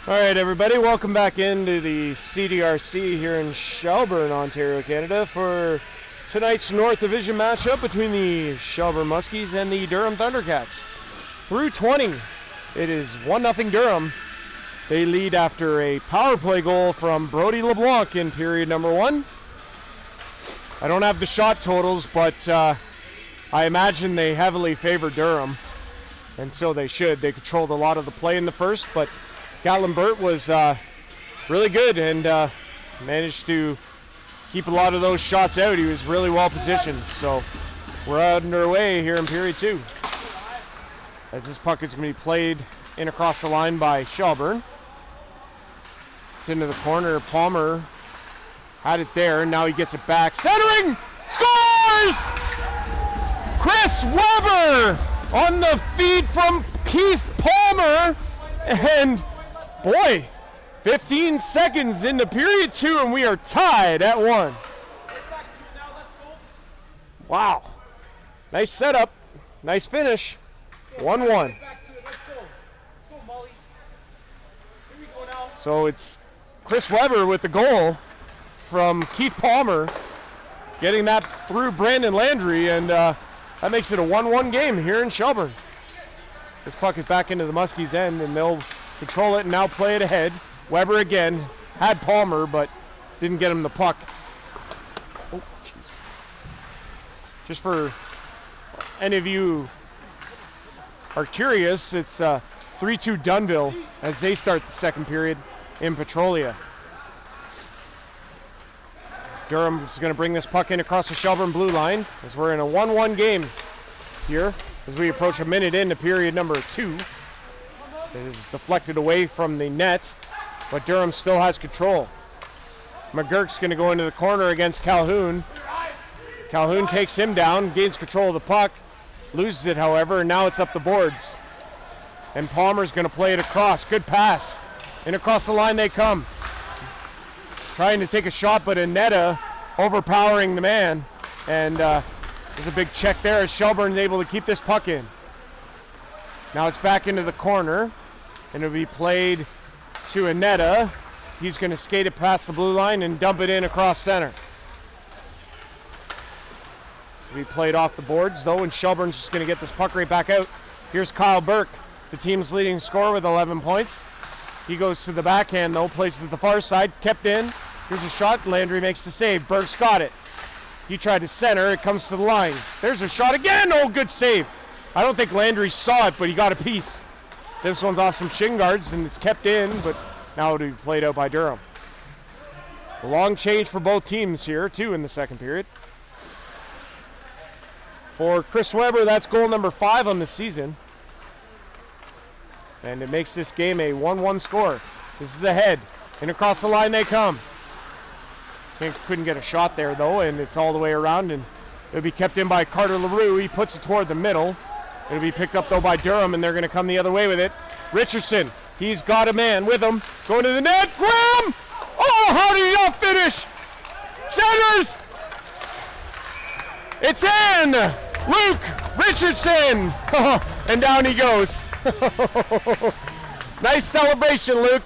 All right, everybody, welcome back into the CDRC here in Shelburne, Ontario, Canada, for tonight's North Division matchup between the Shelburne Muskies and the Durham Thundercats. Through 20, it is 1-0 Durham. They lead after a power play goal from Brody LeBlanc in period number 1. I don't have the shot totals, but I imagine they heavily favor Durham, and so they should. They controlled a lot of the play in the first, but Gatlin Burt was really good and managed to keep a lot of those shots out. He was really well positioned. So we're underway here in period 2. As this puck is going to be played in across the line by Shelburne. It's into the corner. Palmer had it there, and now he gets it back. Centering! Scores! Chris Weber on the feed from Keith Palmer. And boy, 15 seconds into period 2, and we are tied at 1. Wow. Nice setup. Nice finish. 1-1. So it's Chris Weber with the goal from Keith Palmer, getting that through Brandon Landry, and that makes it a 1-1 game here in Shelburne. This puck is back into the Muskies' end, and they'll control it and now play it ahead. Weber again had Palmer, but didn't get him the puck. Oh, jeez. Just for any of you are curious, it's 3-2 Dunville as they start the second period in Petrolia. Durham is going to bring this puck in across the Shelburne blue line as we're in a 1-1 game here as we approach a minute into period number 2. It is deflected away from the net, but Durham still has control. McGurk's going to go into the corner against Calhoun. Calhoun takes him down, gains control of the puck, loses it, however, and now it's up the boards. And Palmer's going to play it across. Good pass. And across the line they come. Trying to take a shot, but Anetta overpowering the man. And there's a big check there as Shelburne is able to keep this puck in. Now it's back into the corner, and it'll be played to Anetta. He's going to skate it past the blue line and dump it in across center. So we played off the boards, though, and Shelburne's just going to get this puck right back out. Here's Kyle Burke, the team's leading scorer with 11 points. He goes to the backhand, though, plays to the far side, kept in. Here's a shot. Landry makes the save. Burke's got it. He tried to center. It comes to the line. There's a shot again. Oh, good save. I don't think Landry saw it, but he got a piece. This one's off some shin guards, and it's kept in, but now it'll be played out by Durham. A long change for both teams here, too, in the second period. For Chris Weber, that's goal number 5 on the season. And it makes this game a 1-1 score. This is ahead. And across the line they come. Couldn't get a shot there, though, and it's all the way around, and it'll be kept in by Carter LaRue. He puts it toward the middle. It'll be picked up, though, by Durham, and they're going to come the other way with it. Richardson, he's got a man with him. Going to the net. Graham! Oh, how did he not finish? Centers! It's in! Luke Richardson! And down he goes. Nice celebration, Luke.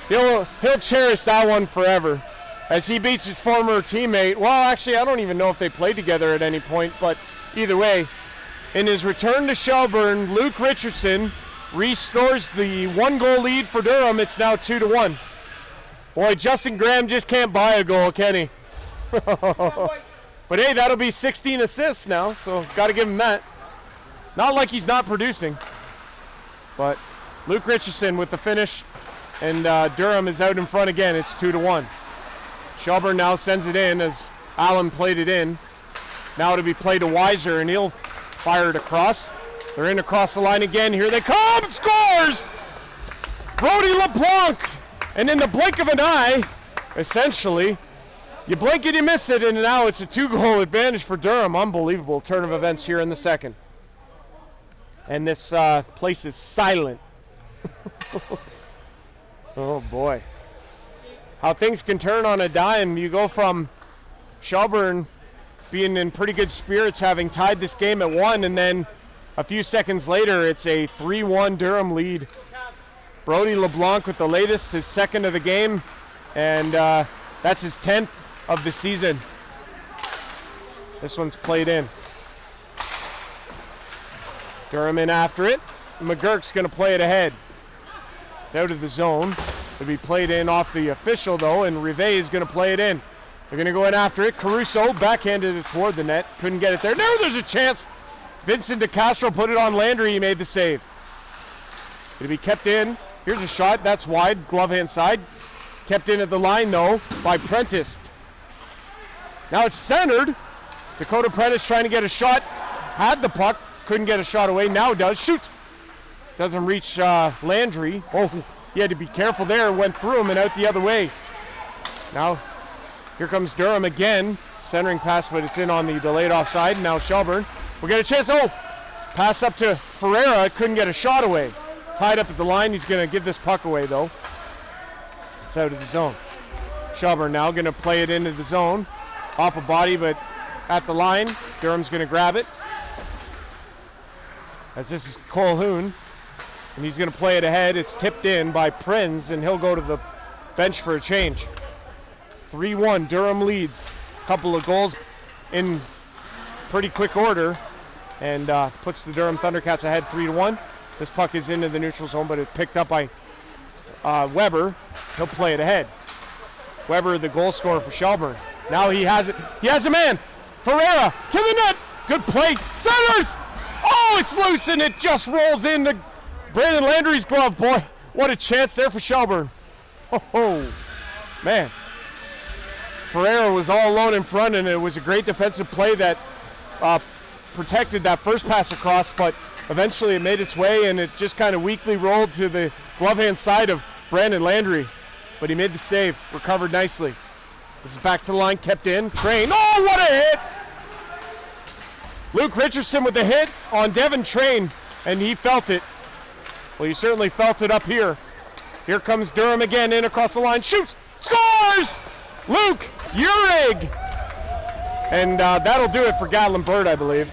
He'll cherish that one forever as he beats his former teammate. Well, actually, I don't even know if they played together at any point, but either way, in his return to Shelburne, Luke Richardson restores the 1-goal lead for Durham. It's now 2-1. Boy, Justin Graham just can't buy a goal, can he? But hey, that'll be 16 assists now, so got to give him that. Not like he's not producing, but Luke Richardson with the finish, and Durham is out in front again. It's 2-1. Shelburne now sends it in as Allen played it in. Now to be played to Weiser, and he'll fire it across. They're in across the line again. Here they come. Scores! Brody LeBlanc. And in the blink of an eye, essentially, you blink and you miss it, and now it's a 2-goal advantage for Durham. Unbelievable turn of events here in the second. And this place is silent. Oh, boy. How things can turn on a dime. You go from Shelburne being in pretty good spirits, having tied this game at 1, and then a few seconds later, it's a 3-1 Durham lead Brody LeBlanc with the latest, his second of the game, and that's his 10th of the season. This one's played in. Durham in after it. McGurk's going to play it ahead. It's out of the zone. It'll be played in off the official, though, and Rive is going to play it in. They're going to go in after it. Caruso backhanded it toward the net. Couldn't get it there. Now there's a chance. Vincent DeCastro put it on Landry. He made the save. It'll be kept in. Here's a shot. That's wide. Glove hand side. Kept in at the line, though, by Prentice. Now it's centered. Dakota Prentice trying to get a shot. Had the puck. Couldn't get a shot away. Now does. Shoots. Doesn't reach Landry. Oh, he had to be careful there. Went through him and out the other way. Now, here comes Durham again. Centering pass, but it's in on the delayed offside. Now Shelburne will get a chance. Oh, pass up to Ferreira. Couldn't get a shot away. Tied up at the line. He's going to give this puck away, though. It's out of the zone. Shelburne now going to play it into the zone. Off a body, but at the line. Durham's going to grab it. As this is Colhoun. And he's going to play it ahead. It's tipped in by Prinz, and he'll go to the bench for a change. 3-1, Durham leads. A couple of goals in pretty quick order, and puts the Durham Thundercats ahead 3-1. This puck is into the neutral zone, but it's picked up by Weber. He'll play it ahead. Weber, the goal scorer for Shelburne. Now he has it. He has a man. Ferreira to the net. Good play. Centers. Oh, it's loose, and it just rolls into Brandon Landry's glove. Boy, what a chance there for Shelburne. Oh, man. Ferreira was all alone in front, and it was a great defensive play that protected that first pass across, but eventually it made its way, and it just kind of weakly rolled to the glove hand side of Brandon Landry. But he made the save, recovered nicely. This is back to the line, kept in. Train. Oh, what a hit! Luke Richardson with the hit on Devin Train, and he felt it. Well, you certainly felt it up here. Here comes Durham again, in across the line, shoots, scores! Luke Uhrig! And that'll do it for Gatlin Bird, I believe.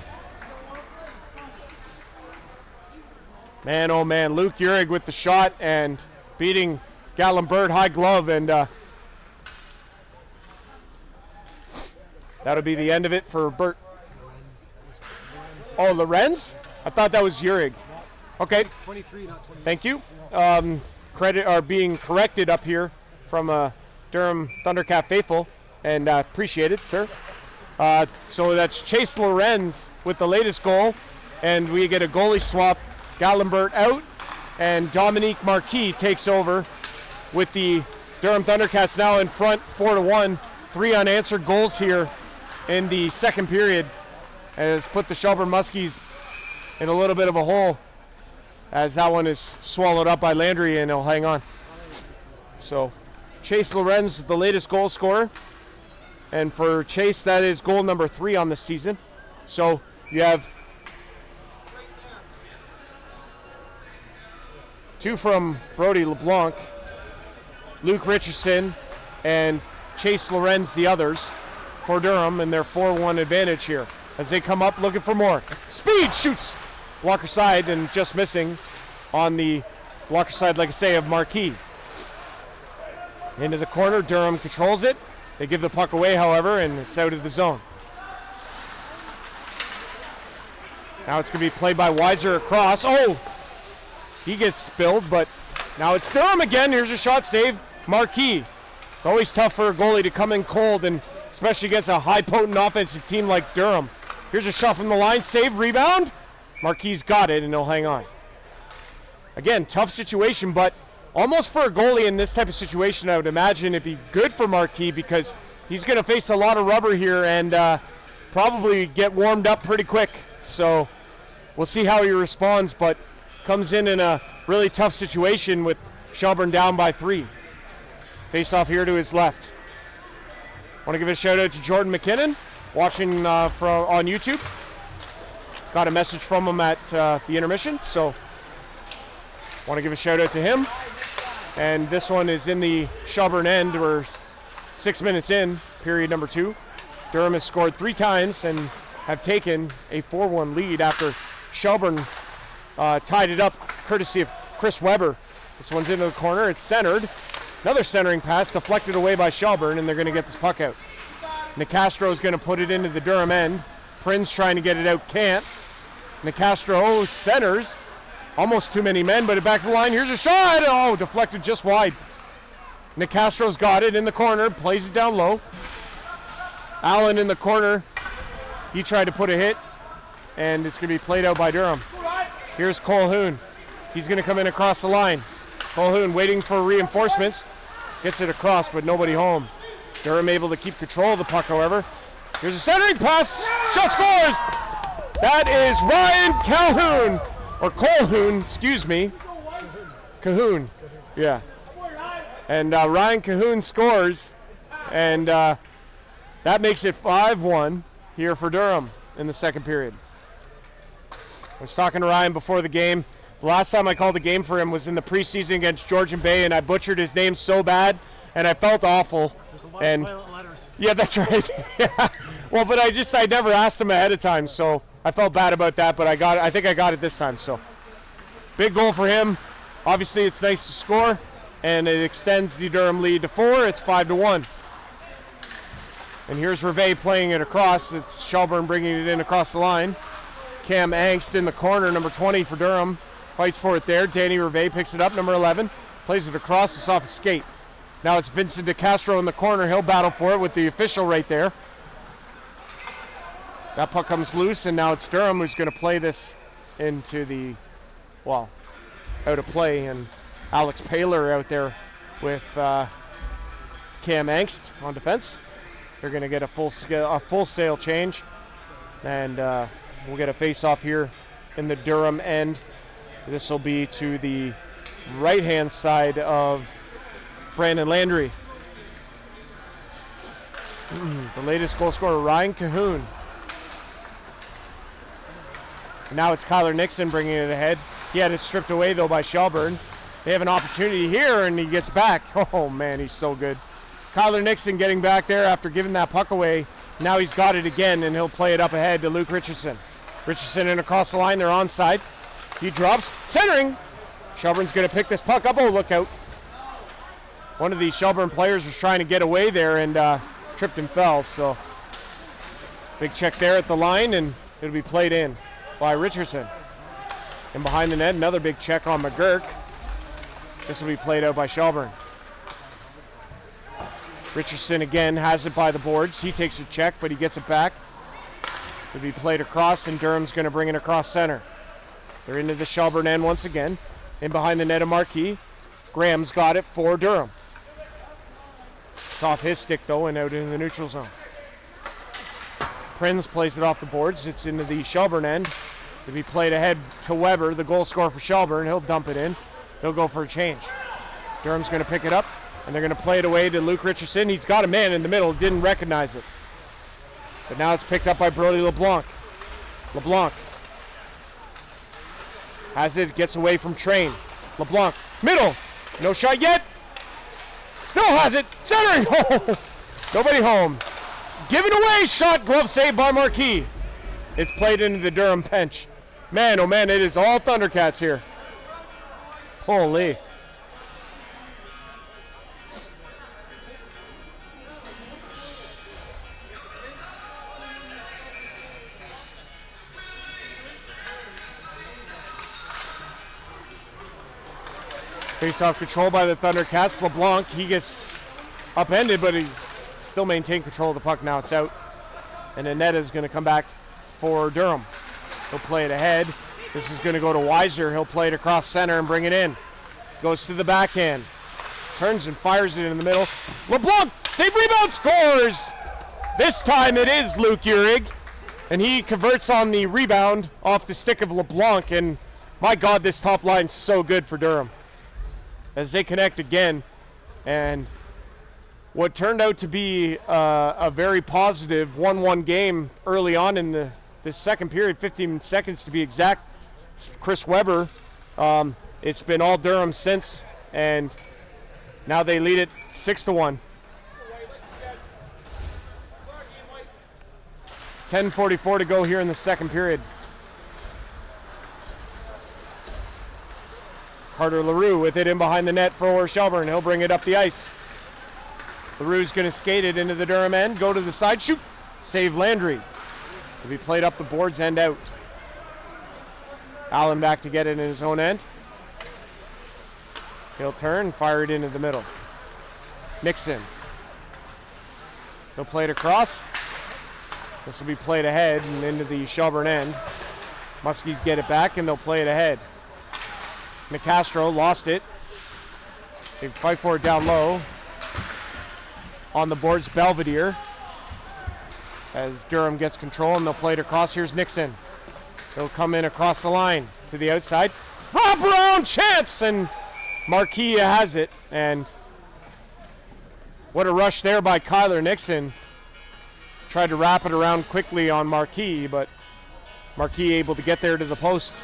Man, oh man, Luke Uhrig with the shot and beating Gatlin Bird high glove, and that'll be the end of it for Bert. Oh, Lorenz? I thought that was Uhrig. Okay. 23, not 20. Thank you. Credit are being corrected up here from Durham Thundercat faithful, and appreciate it, sir. So that's Chase Lorenz with the latest goal, and we get a goalie swap. Gallenbert out, and Dominique Marquis takes over with the Durham Thundercats now in front 4-1. 3 unanswered goals here in the second period, and has put the Shelburne Muskies in a little bit of a hole, as that one is swallowed up by Landry, and he'll hang on. So Chase Lorenz, the latest goal scorer, and for Chase, that is goal number 3 on the season. So you have 2 from Brody LeBlanc, Luke Richardson, and Chase Lorenz, the others, for Durham, and their 4-1 advantage here as they come up looking for more. Speed shoots blocker side, and just missing on the blocker side, like I say, of Marquis. Into the corner, Durham controls it. They give the puck away, however, and it's out of the zone. Now it's going to be played by Weiser across. Oh! He gets spilled, but now it's Durham again. Here's a shot save. Marquis. It's always tough for a goalie to come in cold, and especially against a high potent offensive team like Durham. Here's a shot from the line. Save, rebound. Marquis got it, and he'll hang on. Again, tough situation, but almost for a goalie in this type of situation, I would imagine it'd be good for Marquis, because he's going to face a lot of rubber here and probably get warmed up pretty quick. So we'll see how he responds, but comes in a really tough situation with Shelburne down by 3. Face off here to his left. Want to give a shout out to Jordan McKinnon, watching on YouTube. Got a message from him at the intermission, so want to give a shout out to him. And this one is in the Shelburne end. We're 6 minutes in, period number 2. Durham has scored 3 times and have taken a 4-1 lead after Shelburne tied it up courtesy of Chris Weber This one's into the corner. It's centered. Another centering pass deflected away by Shelburne, and they're going to get this puck out. Nicastro is going to put it into the Durham end. Prinz trying to get it out, can't. Nicastro centers. Almost too many men, but back to the line. Here's a shot. Oh, deflected just wide. Nicastro's got it in the corner, plays it down low. Allen in the corner. He tried to put a hit, and it's going to be played out by Durham. Here's Colhoun. He's going to come in across the line. Colhoun waiting for reinforcements. Gets it across, but nobody home. Durham able to keep control of the puck, however. Here's a centering pass. Shot scores. That is Ryan Calhoun. Or Colhoun, excuse me. Cahoon. Yeah. And Ryan Cahoon scores. And that makes it 5-1 here for Durham in the second period. I was talking to Ryan before the game. The last time I called a game for him was in the preseason against Georgian Bay, and I butchered his name so bad, and I felt awful. There's a lot of silent letters. Yeah, that's right. Yeah. Well, but I never asked him ahead of time, so I felt bad about that, but I think I got it this time. So big goal for him. Obviously, it's nice to score, and it extends the Durham lead to 4. It's 5-1. And here's Rivet playing it across. It's Shelburne bringing it in across the line. Cam Angst in the corner, number 20 for Durham. Fights for it there. Danny Rivet picks it up, number 11. Plays it across. It's off a skate. Now it's Vincent DeCastro in the corner. He'll battle for it with the official right there. That puck comes loose, and now it's Durham who's going to play this into the, well, out of play. And Alex Paler out there with Cam Angst on defense. They're going to get a full sail change. And we'll get a face-off here in the Durham end. This will be to the right-hand side of Brandon Landry. The latest goal scorer, Ryan Cahoon. Now it's Kyler Nixon bringing it ahead. He had it stripped away, though, by Shelburne. They have an opportunity here, and he gets back. Oh, man, he's so good. Kyler Nixon getting back there after giving that puck away. Now he's got it again, and he'll play it up ahead to Luke Richardson. Richardson in across the line. They're onside. He drops. Centering. Shelburne's going to pick this puck up. Oh, look out. One of these Shelburne players was trying to get away there and tripped and fell. So big check there at the line, and it'll be played in by Richardson. And behind the net, another big check on McGurk. This will be played out by Shelburne. Richardson again has it by the boards. He takes a check, but he gets it back. It'll be played across, and Durham's going to bring it across center. They're into the Shelburne end once again. In behind the net of Marquis. Graham's got it for Durham. It's off his stick, though, and out in the neutral zone. Prinz plays it off the boards. It's into the Shelburne end. It'll be played ahead to Weber, the goal scorer for Shelburne. He'll dump it in. He'll go for a change. Durham's going to pick it up, and they're going to play it away to Luke Richardson. He's got a man in the middle, didn't recognize it. But now it's picked up by Brody LeBlanc. LeBlanc has it, gets away from Train. LeBlanc, middle, no shot yet. Still has it, centering. Oh, nobody home. Given away, shot, glove save by Marquis. It's played into the Durham bench. Man, oh man, it is all Thundercats here. Holy. Face-off control by the Thundercats. LeBlanc, he gets upended, but he still maintained control of the puck. Now it's out. And Annetta is going to come back for Durham. He'll play it ahead. This is going to go to Weiser. He'll play it across center and bring it in. Goes to the backhand. Turns and fires it in the middle. LeBlanc, save, rebound, scores! This time it is Luke Uhrig. And he converts on the rebound off the stick of LeBlanc. And my God, this top line's so good for Durham. As they connect again, and what turned out to be a very positive 1-1 game early on in the second period, 15 seconds to be exact. Chris Weber, it's been all Durham since, and now they lead it 6-1. 10:44 to go here in the second period. Carter LaRue with it in behind the net for Shelburne. He'll bring it up the ice. LaRue's going to skate it into the Durham end, go to the side, shoot, save Landry. He'll be played up the boards and out. Allen back to get it in his own end. He'll turn, fire it into the middle. Nixon. He'll play it across. This will be played ahead and into the Shelburne end. Muskies get it back and they'll play it ahead. Nicastro lost it. They fight for it down low. On the boards, Belvedere. As Durham gets control and they'll play it across. Here's Nixon. He'll come in across the line to the outside. Wrap around chance, and Marquis has it. And what a rush there by Kyler Nixon. Tried to wrap it around quickly on Marquis, but Marquis able to get there to the post.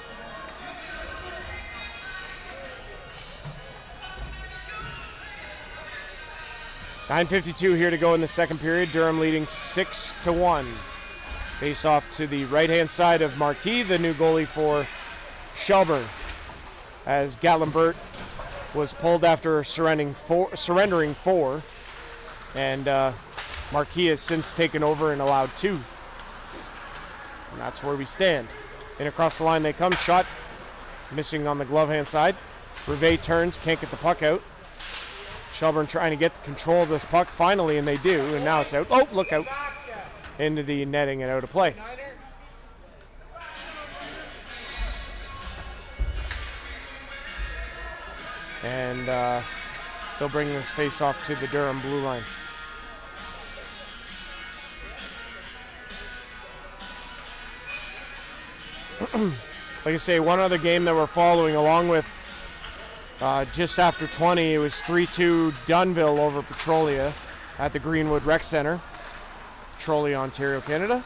.9:52 here to go in the second period. Durham leading 6-1. Face off to the right-hand side of Marquis, the new goalie for Shelburne, as Gatlinbert was pulled after surrendering four, and Marquis has since taken over and allowed 2. And that's where we stand. In across the line they come, shot missing on the glove hand side. Rivet turns, can't get the puck out. Shelburne trying to get control of this puck finally, and they do, and now it's out. Oh, look out. Into the netting and out of play. And they'll bring this face off to the Durham blue line. Like I say, one other game that we're following along with just after 20, it was 3-2 Dunville over Petrolia at the Greenwood Rec Center, Petrolia, Ontario, Canada.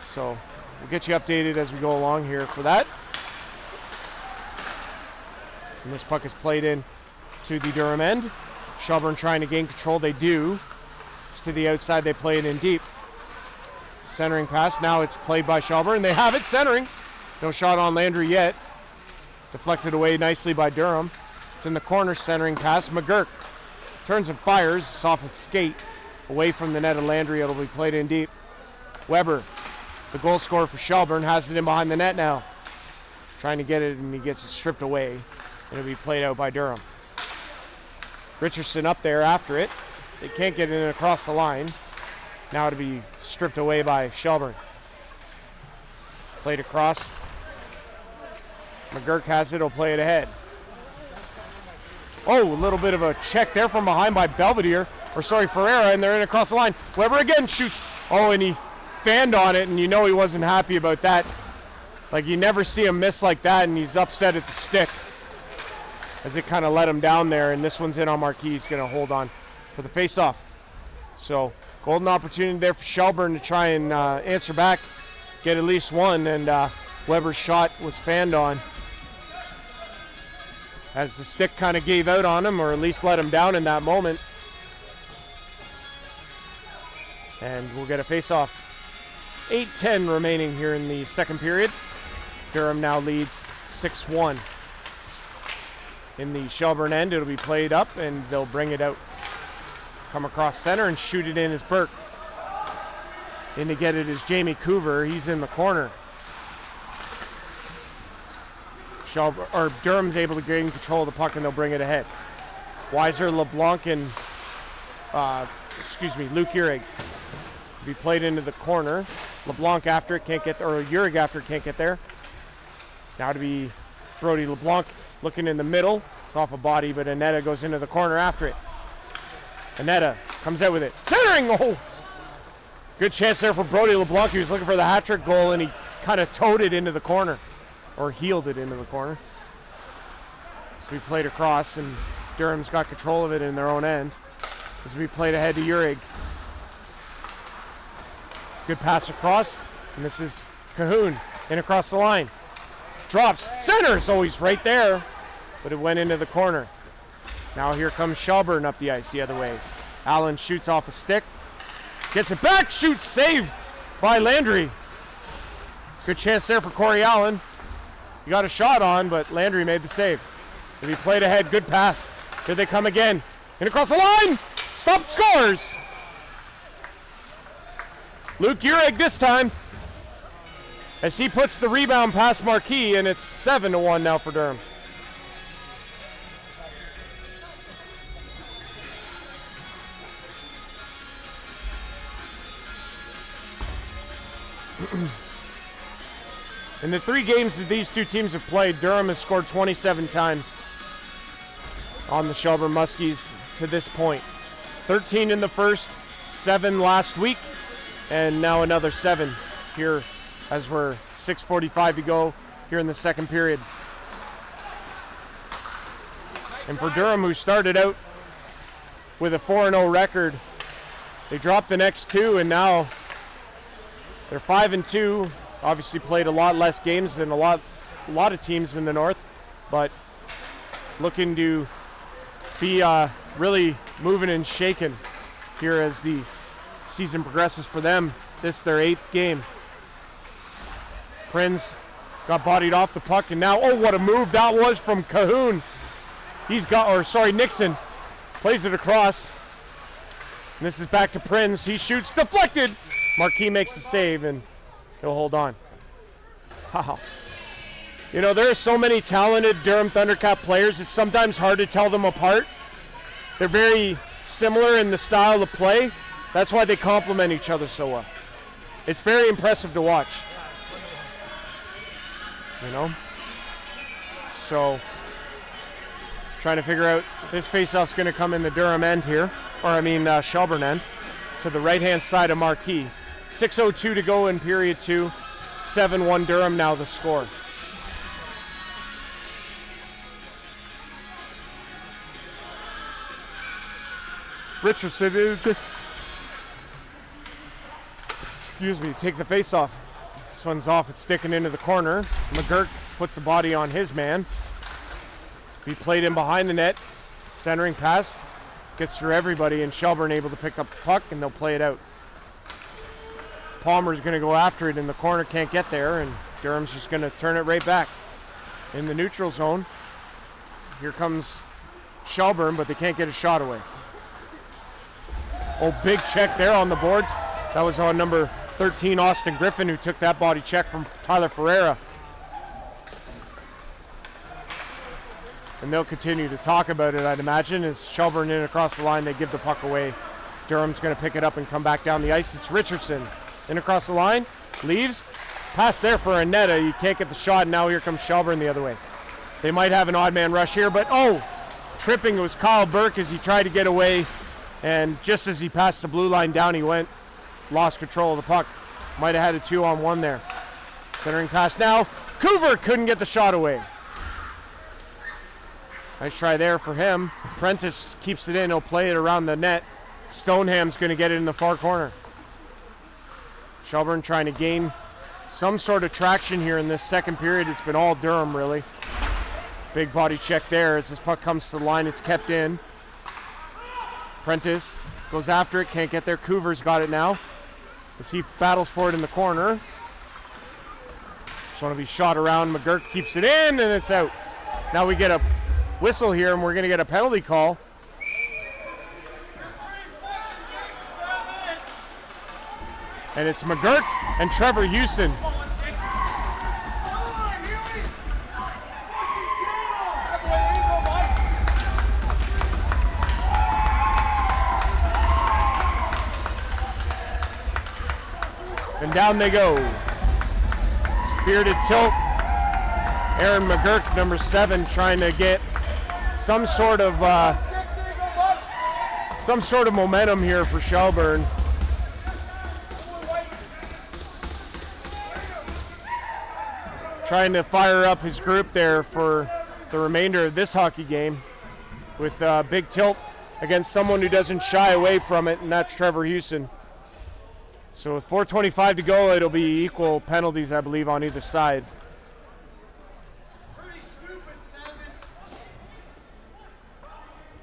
So we'll get you updated as we go along here for that. And this puck is played in to the Durham end. Shelburne trying to gain control. They do. It's to the outside. They play it in deep. Centering pass. Now it's played by Shelburne. They have it centering. No shot on Landry yet. Deflected away nicely by Durham. It's in the corner, centering pass. McGurk turns and fires. It's off a skate away from the net of Landry. It'll be played in deep. Weber, the goal scorer for Shelburne, has it in behind the net now. Trying to get it, and he gets it stripped away. It'll be played out by Durham. Richardson up there after it. They can't get it across the line. Now it'll be stripped away by Shelburne. Played across. McGurk has it. He'll play it ahead. Oh, a little bit of a check there from behind by Belvedere. Ferreira, and they're in across the line. Weber again shoots. Oh, and he fanned on it, and you know he wasn't happy about that. Like, you never see him miss like that, and he's upset at the stick as it kind of let him down there, and this one's in on Marquis. He's going to hold on for the face-off. So, golden opportunity there for Shelburne to try and answer back, get at least one, and Weber's shot was fanned on as the stick kind of gave out on him, or at least let him down in that moment. And we'll get a face-off. 8:10 remaining here in the second period. Durham now leads 6-1. In the Shelburne end, it'll be played up, and they'll bring it out. Come across center and shoot it in is Burke. In to get it is Jamie Coover. He's in the corner. Durham's able to gain control of the puck, and they'll bring it ahead. Weiser, LeBlanc, and Luke Uhrig. Be played into the corner. LeBlanc after it can't get there, or Uhrig after it can't get there. Now to be Brody LeBlanc looking in the middle. It's off a body, but Anetta goes into the corner after it. Anetta comes out with it. Centering! Oh! Good chance there for Brody LeBlanc. He was looking for the hat-trick goal, and he kind of towed it into the corner, or heeled it into the corner. So we played across, and Durham's got control of it in their own end. As we played ahead to Uhrig. Good pass across, and this is Cahoon in across the line. Drops, centers, oh, he's right there, but it went into the corner. Now here comes Shelburne up the ice the other way. Allen shoots off a stick, gets it back, shoots, save by Landry. Good chance there for Corey Allen. He got a shot on, but Landry made the save. To be played ahead, good pass. Here they come again. And across the line, stop, scores. Luke Ureg this time, as he puts the rebound past Marquis, and it's 7-1 now for Durham. In the 3 games that these two teams have played, Durham has scored 27 times on the Shelburne Muskies to this point. 13 in the first, 7 last week, and now another 7 here as we're 6:45 to go here in the second period. And for Durham, who started out with a 4-0 record, they dropped the next 2, and now they're 5-2. Obviously played a lot less games than a lot of teams in the North, but looking to be really moving and shaking here as the season progresses for them. This is their 8th game. Prinz got bodied off the puck, and now, oh, what a move that was from Cahoon. Nixon plays it across. And this is back to Prinz. He shoots, deflected. Marquis makes the save, and he'll hold on. Wow. You know, there are so many talented Durham Thundercat players, it's sometimes hard to tell them apart. They're very similar in the style of play. That's why they complement each other so well. It's very impressive to watch. You know? So, trying to figure out, this faceoff's going to come in the Durham end here, Shelburne end, to the right-hand side of Marquis. 6:02 to go in period 2. 7-1 Durham now the score. Richardson, take the face off. This one's off, it's sticking into the corner. McGurk puts the body on his man. He played in behind the net. Centering pass, gets through everybody, and Shelburne able to pick up the puck, and they'll play it out. Palmer's going to go after it in the corner, can't get there, and Durham's just going to turn it right back in the neutral zone. Here comes Shelburne, but they can't get a shot away. Oh, big check there on the boards. That was on number 13, Austin Griffin, who took that body check from Tyler Ferreira. And they'll continue to talk about it, I'd imagine, as Shelburne in across the line, they give the puck away. Durham's going to pick it up and come back down the ice. It's Richardson in across the line, leaves, pass there for Annetta. You can't get the shot, and now here comes Shelburne the other way. They might have an odd man rush here, but tripping was Kyle Burke as he tried to get away, and just as he passed the blue line down, he lost control of the puck. Might have had a 2-on-1 there. Centering pass now, Coover couldn't get the shot away. Nice try there for him. Prentice keeps it in, he'll play it around the net. Stoneham's going to get it in the far corner. Shelburne trying to gain some sort of traction here in this second period. It's been all Durham, really. Big body check there as this puck comes to the line. It's kept in. Prentice goes after it, can't get there. Coover's got it now as he battles for it in the corner. Just want to be shot around. McGurk keeps it in, and it's out. Now we get a whistle here, and we're going to get a penalty call. And it's McGurk and Trevor Houston. And down they go. Spirited tilt. Aaron McGurk, number 7, trying to get some sort of momentum here for Shelburne. Trying to fire up his group there for the remainder of this hockey game with a big tilt against someone who doesn't shy away from it, and that's Trevor Houston. So with 4:25 to go, it'll be equal penalties, I believe, on either side.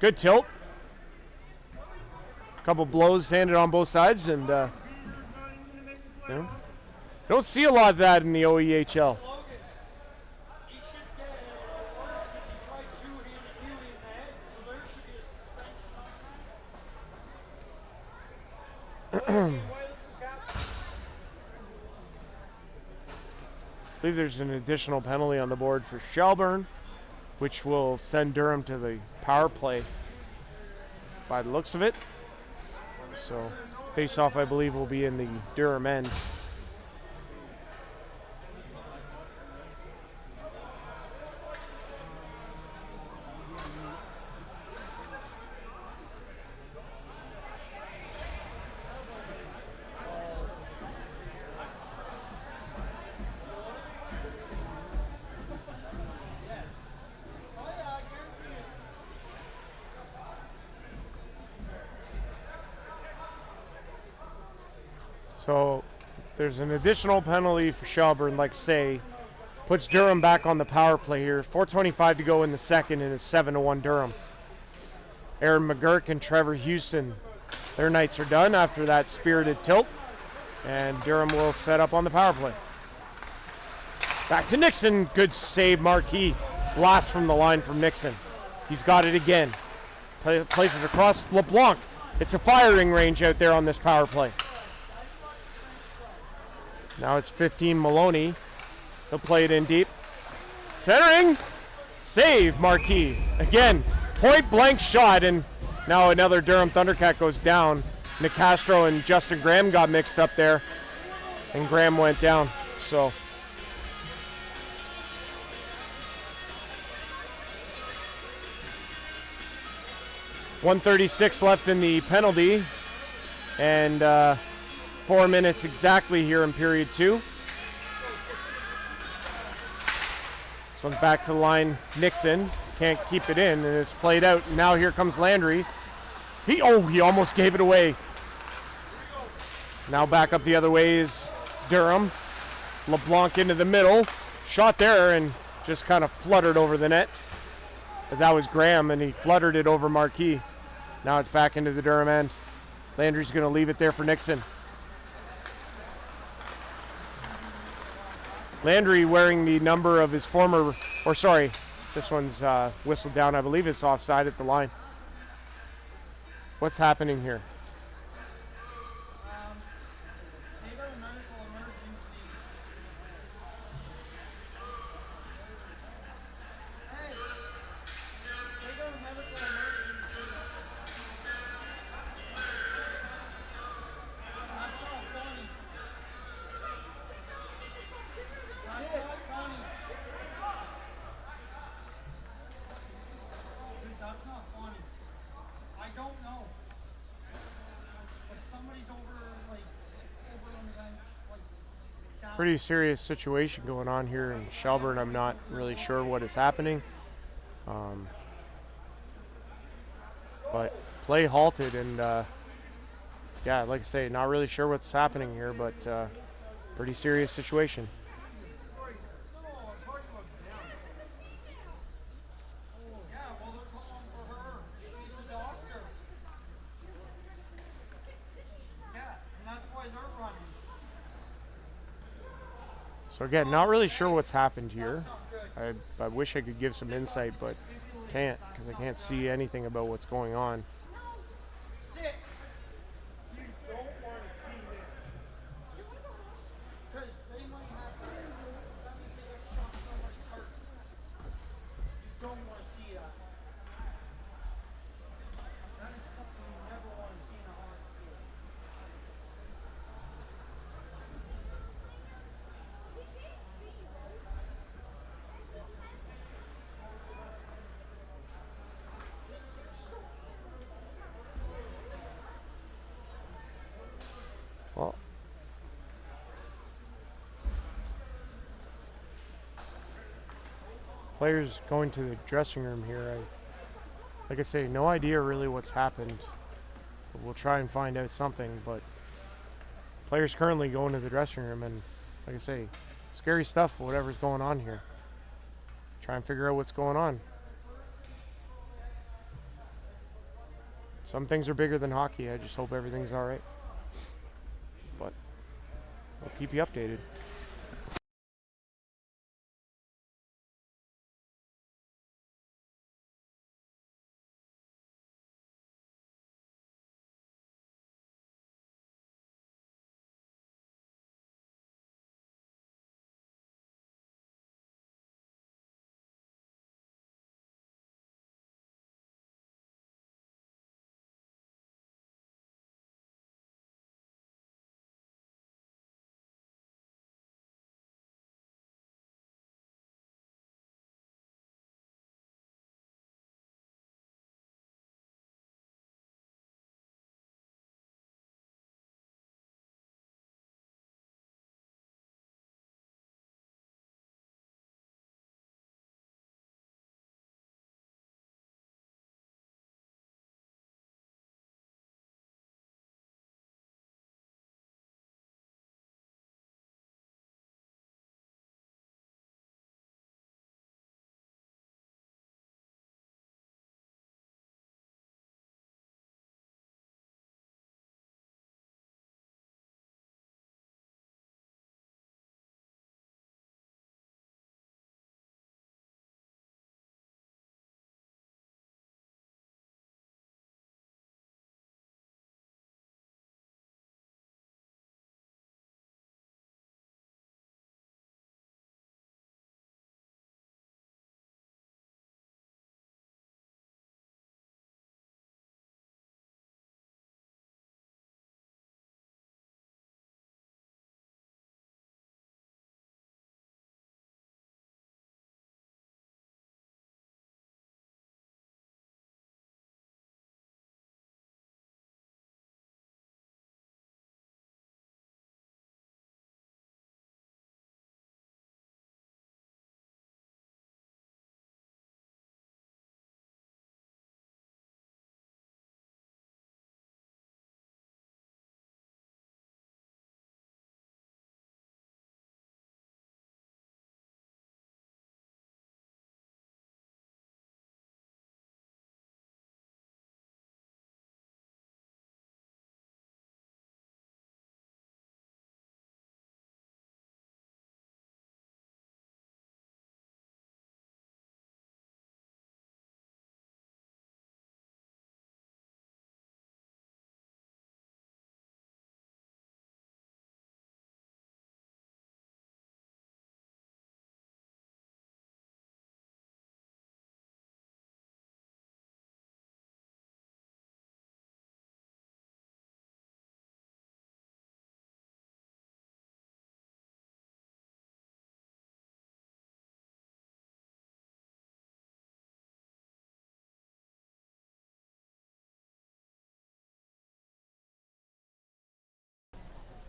Good tilt. A couple blows handed on both sides, and don't see a lot of that in the OEHL. I believe there's an additional penalty on the board for Shelburne, which will send Durham to the power play by the looks of it. So face-off, I believe, will be in the Durham end. So there's an additional penalty for Shelburne, like I say, puts Durham back on the power play here. 4:25 to go in the second, and it's 7-1 Durham. Aaron McGurk and Trevor Houston, their nights are done after that spirited tilt, and Durham will set up on the power play. Back to Nixon. Good save, Marquis. Blast from the line from Nixon. He's got it again. Places it across LeBlanc. It's a firing range out there on this power play. Now it's 15 Maloney. He'll play it in deep. Centering. Save, Marquis. Again, point blank shot, and now another Durham Thundercat goes down. Nicastro and Justin Graham got mixed up there, and Graham went down. So .136 left in the penalty, and 4 minutes exactly here in period 2. This one's back to the line. Nixon can't keep it in, and it's played out. Now here comes Landry. He almost gave it away. Now back up the other way is Durham. LeBlanc into the middle. Shot there and just kind of fluttered over the net. But that was Graham, and he fluttered it over Marquis. Now it's back into the Durham end. Landry's going to leave it there for Nixon. Landry wearing the number of his former, or sorry, this one's whistled down. I believe it's offside at the line. What's happening here? Pretty serious situation going on here in Shelburne. I'm not really sure what is happening. But play halted, and yeah, like I say, not really sure what's happening here, but pretty serious situation. So again, not really sure what's happened here. I wish I could give some insight, but can't, because I can't see anything about what's going on. Well, players going to the dressing room here. Like I say, no idea really what's happened. But we'll try and find out something. But players currently going to the dressing room, and like I say, scary stuff, whatever's going on here. Try and figure out what's going on. Some things are bigger than hockey. I just hope everything's all right. But I'll keep you updated.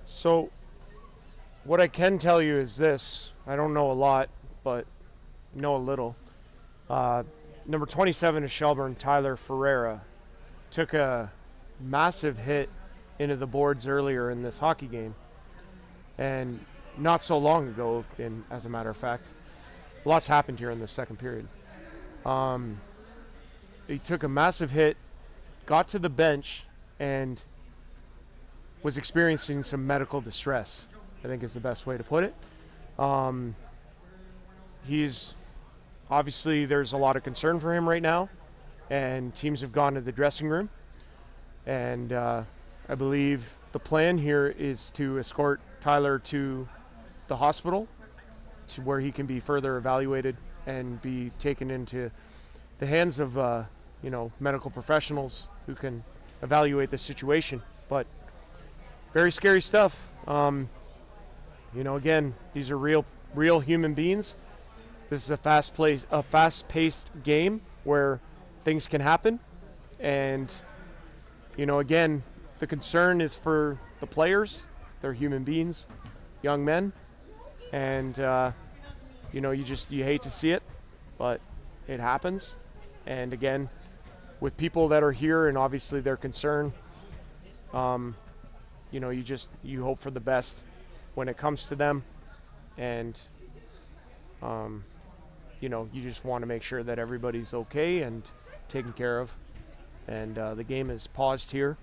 So what I can tell you is this. I don't know a lot, but know a little. Number 27 is Shelburne, Tyler Ferreira. Took a massive hit into the boards earlier in this hockey game. And not so long ago, as a matter of fact. Lots happened here in the second period. He took a massive hit, got to the bench, and was experiencing some medical distress, I think is the best way to put it. He's obviously, there's a lot of concern for him right now, and teams have gone to the dressing room. And I believe the plan here is to escort Tyler to the hospital, to where he can be further evaluated and be taken into the hands of medical professionals who can evaluate the situation. But very scary stuff. Again, these are real human beings. This is a fast-paced game where things can happen, and again, the concern is for the players. They're human beings, young men, and you hate to see it, but it happens. And again, with people that are here and obviously their concern, you hope for the best when it comes to them, and you just want to make sure that everybody's okay and taken care of. And the game is paused here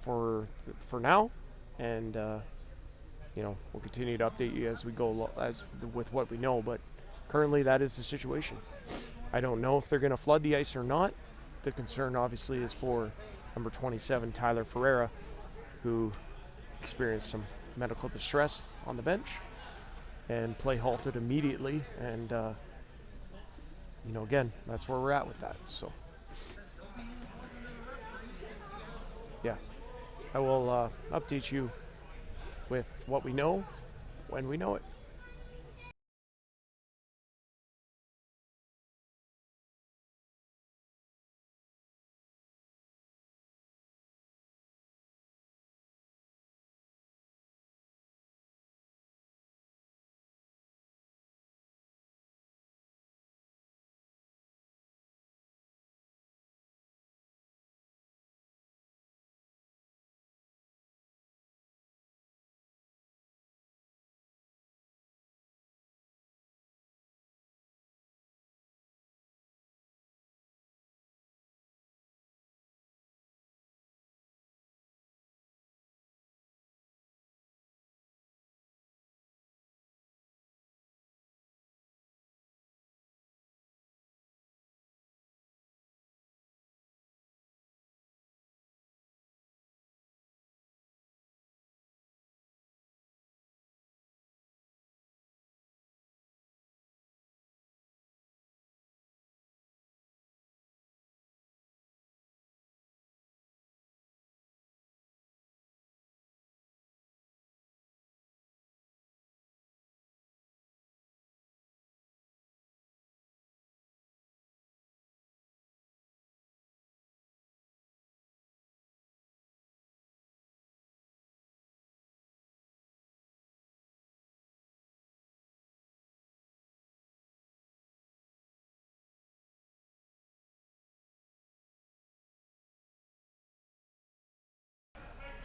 for now, and we'll continue to update you as we go with what we know. But currently, that is the situation. I don't know if they're going to flood the ice or not. The concern obviously is for number 27, Tyler Ferreira, who experienced some medical distress on the bench, and play halted immediately. And again, that's where we're at with that. So yeah, I will update you with what we know when we know it.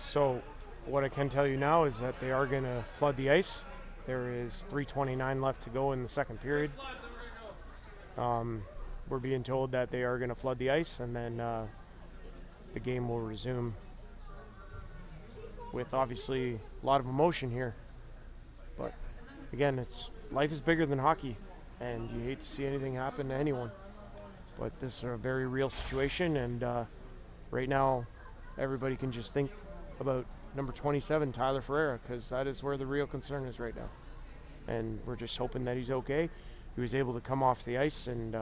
So what I can tell you now is that they are going to flood the ice. There is 3:29 left to go in the second period. We're being told that they are going to flood the ice, and then the game will resume with obviously a lot of emotion here. But again, life is bigger than hockey, and you hate to see anything happen to anyone. But this is a very real situation, and right now everybody can just think about number 27, Tyler Ferreira, because that is where the real concern is right now. And we're just hoping that he's okay. He was able to come off the ice and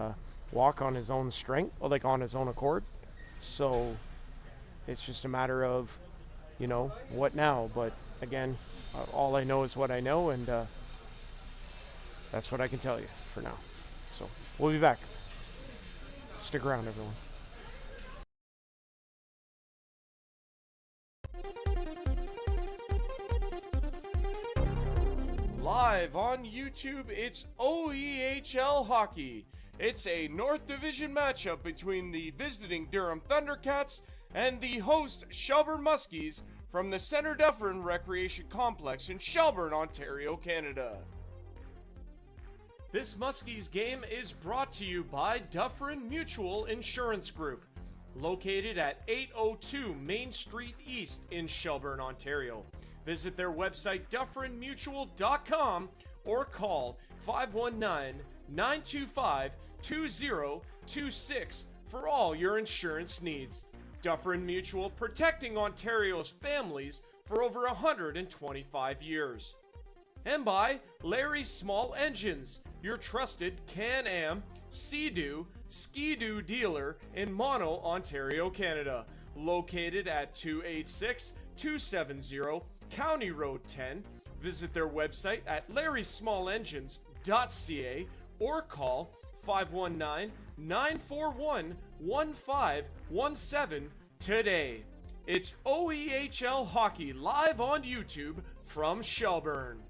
walk on his own strength, like on his own accord. So it's just a matter of, what now? But again, all I know is what I know, and that's what I can tell you for now. So we'll be back. Stick around, everyone. Live on YouTube, it's OEHL Hockey. It's a North Division matchup between the visiting Durham Thundercats and the host Shelburne Muskies from the Centre Dufferin Recreation Complex in Shelburne, Ontario, Canada. This Muskies game is brought to you by Dufferin Mutual Insurance Group, located at 802 Main Street East in Shelburne, Ontario. Visit their website dufferinmutual.com or call 519-925-2026 for all your insurance needs. Dufferin Mutual, protecting Ontario's families for over 125 years. And by Larry's Small Engines, your trusted Can-Am, Sea-Doo, Ski-Doo dealer in Mono, Ontario, Canada. Located at 286-270 County Road 10. Visit their website at larrysmallengines.ca or call 519-941-1517 today. It's OEHL Hockey live on YouTube from Shelburne.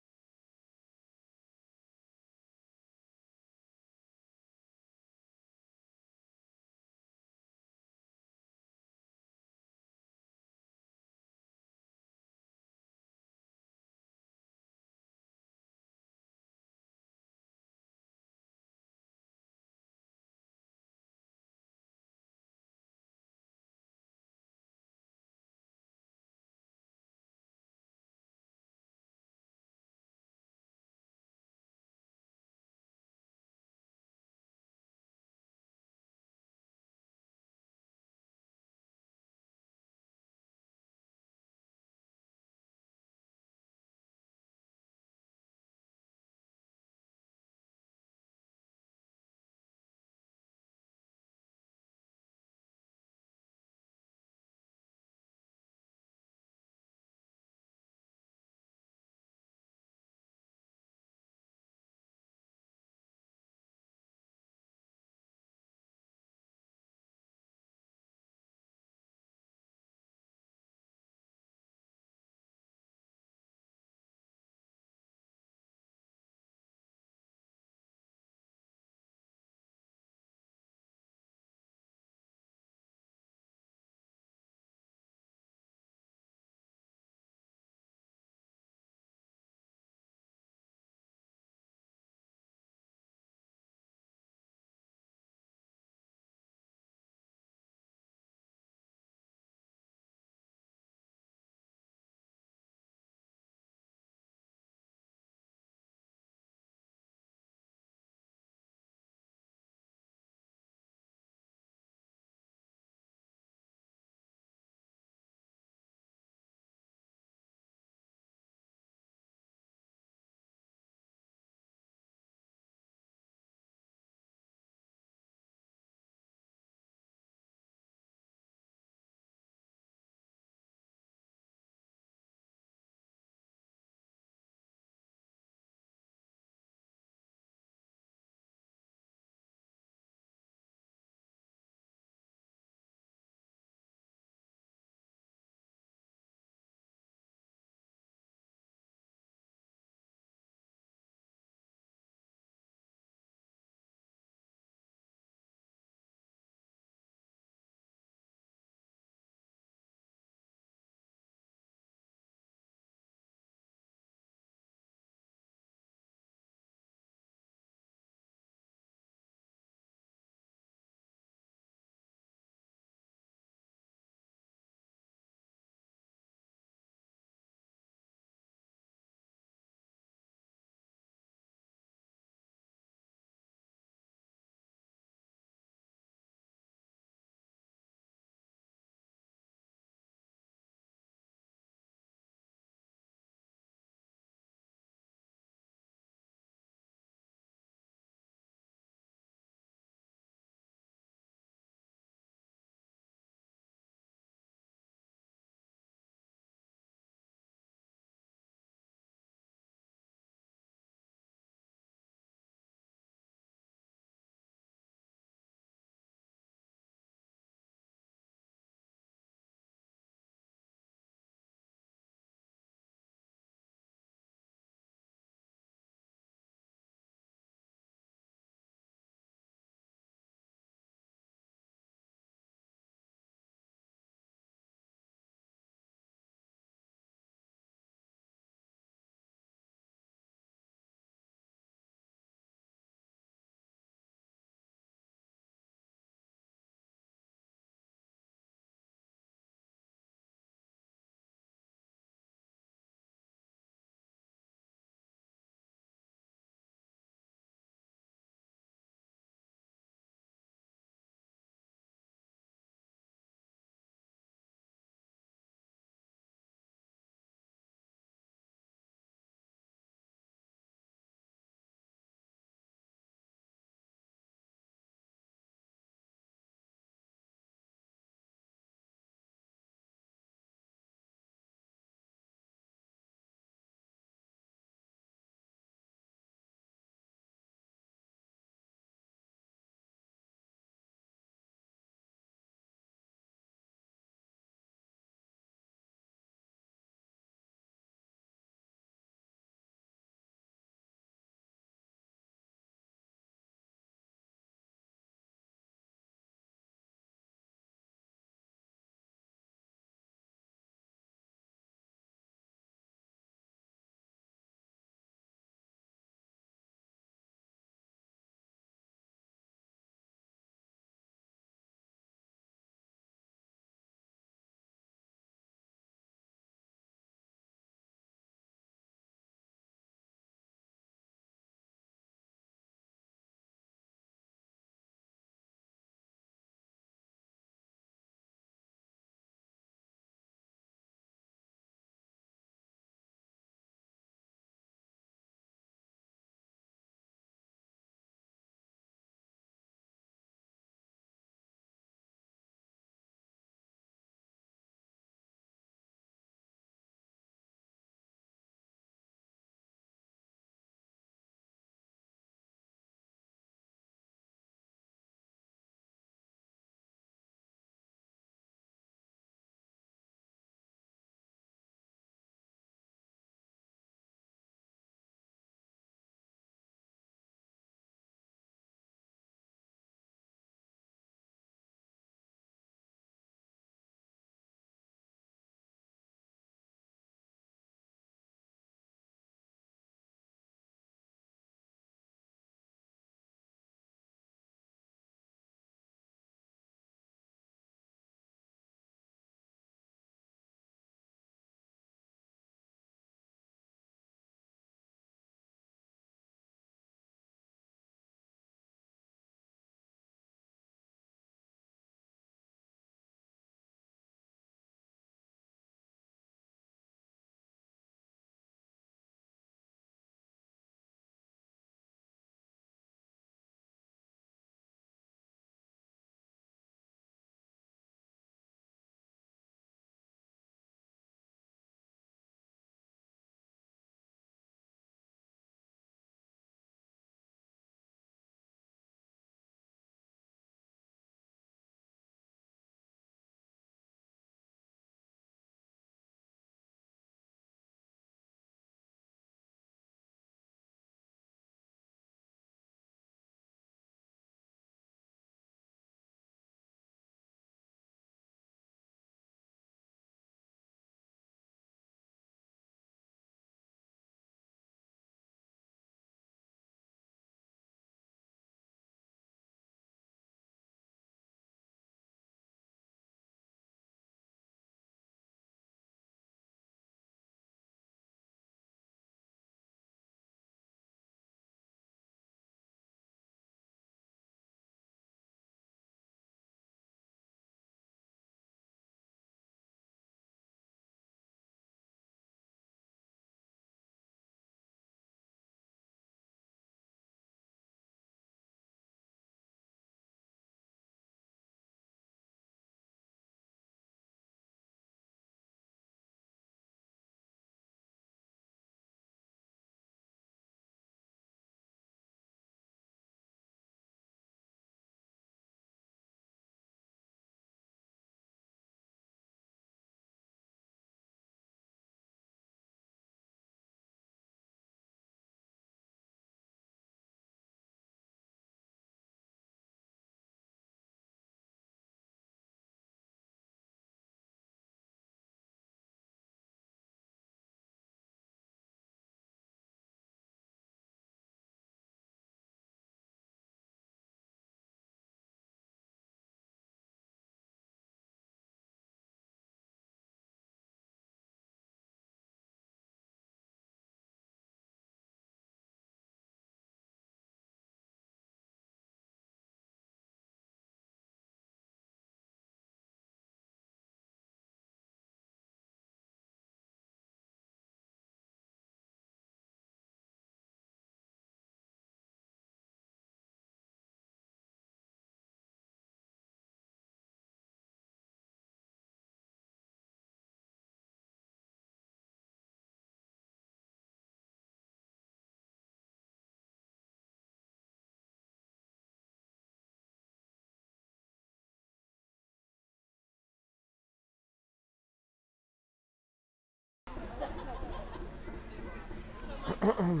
All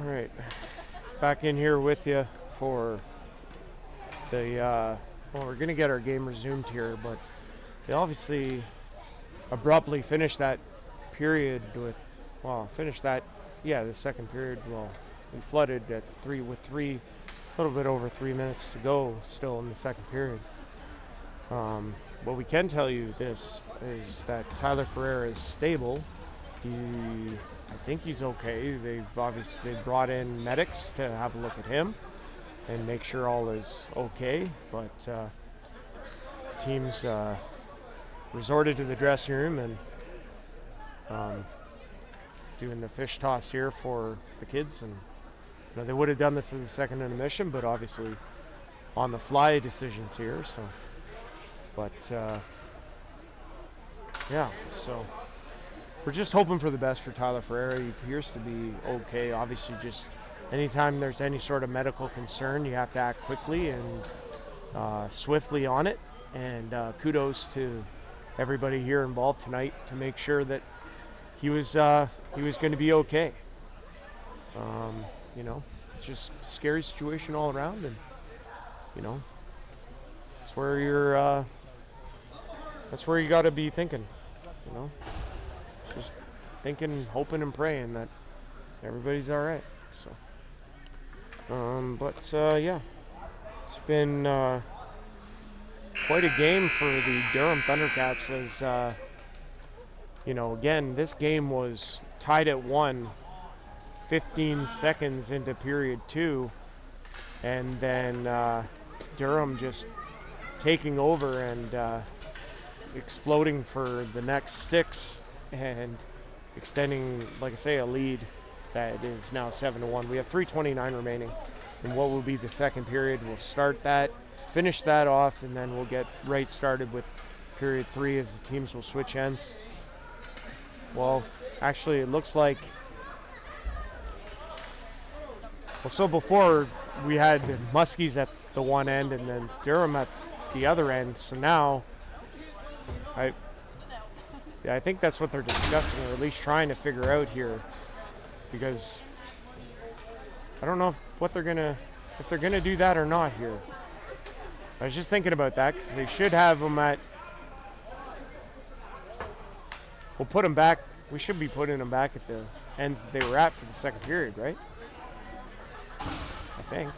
right, back in here with you for the, well, we're going to get our game resumed here, but they obviously abruptly finished that period with, the second period, we flooded at a little bit over 3 minutes to go still in the second period. What we can tell you this is that Tyler Ferreira is stable. I think he's okay. They've brought in medics to have a look at him and make sure all is okay. But teams resorted to the dressing room and doing the fish toss here for the kids. And they would have done this in the second intermission, but obviously on the fly decisions here. So, but so. We're just hoping for the best for Tyler Ferreira. He appears to be okay. Obviously, just anytime there's any sort of medical concern, you have to act quickly and swiftly on it. And kudos to everybody here involved tonight to make sure that he was going to be okay. It's just a scary situation all around, and that's where you got to be thinking, just thinking, hoping, and praying that everybody's all right. So, it's been quite a game for the Durham Thundercats. As again, this game was tied at 1, 15 seconds into period 2, and then Durham just taking over and exploding for the next 6. And extending, like I say, a lead that is now 7-1. We have 3:29 remaining in what will be the second period. We'll start that, finish that off, and then we'll get right started with period 3 as the teams will switch ends. Well, actually, it looks like, so before we had the Muskies at the one end and then Durham at the other end. So now, I think that's what they're discussing, or at least trying to figure out here, because I don't know if they're gonna do that or not here. I was just thinking about that because they should have them at. We'll put them back. We should be putting them back at the ends they were at for the second period, right? I think.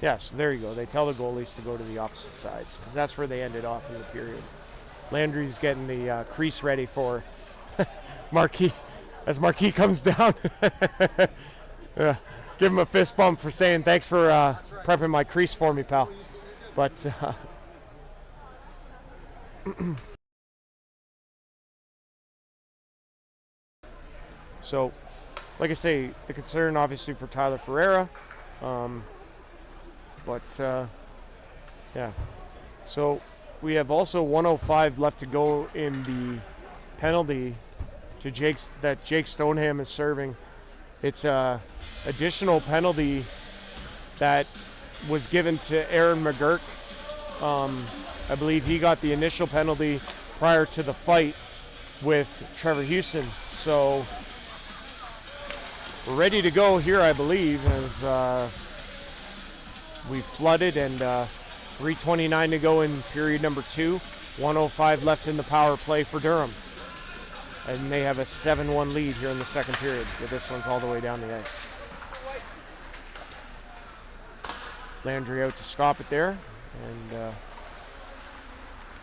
Yeah, so there you go. They tell the goalies to go to the opposite sides because that's where they ended off in the period. Landry's getting the crease ready for Marquis as Marquis comes down. Give him a fist bump for saying thanks for prepping my crease for me, pal. But so, like I say, the concern obviously for Tyler Ferreira. So we have also 1:05 left to go in the penalty to Jake Stoneham is serving. It's a additional penalty that was given to Aaron McGurk. I believe he got the initial penalty prior to the fight with Trevor Houston. So we're ready to go here, I believe, as we flooded, and 3:29 to go in period number 2. 1:05 left in the power play for Durham. And they have a 7-1 lead here in the second period, but this one's all the way down the ice. Landry out to stop it there and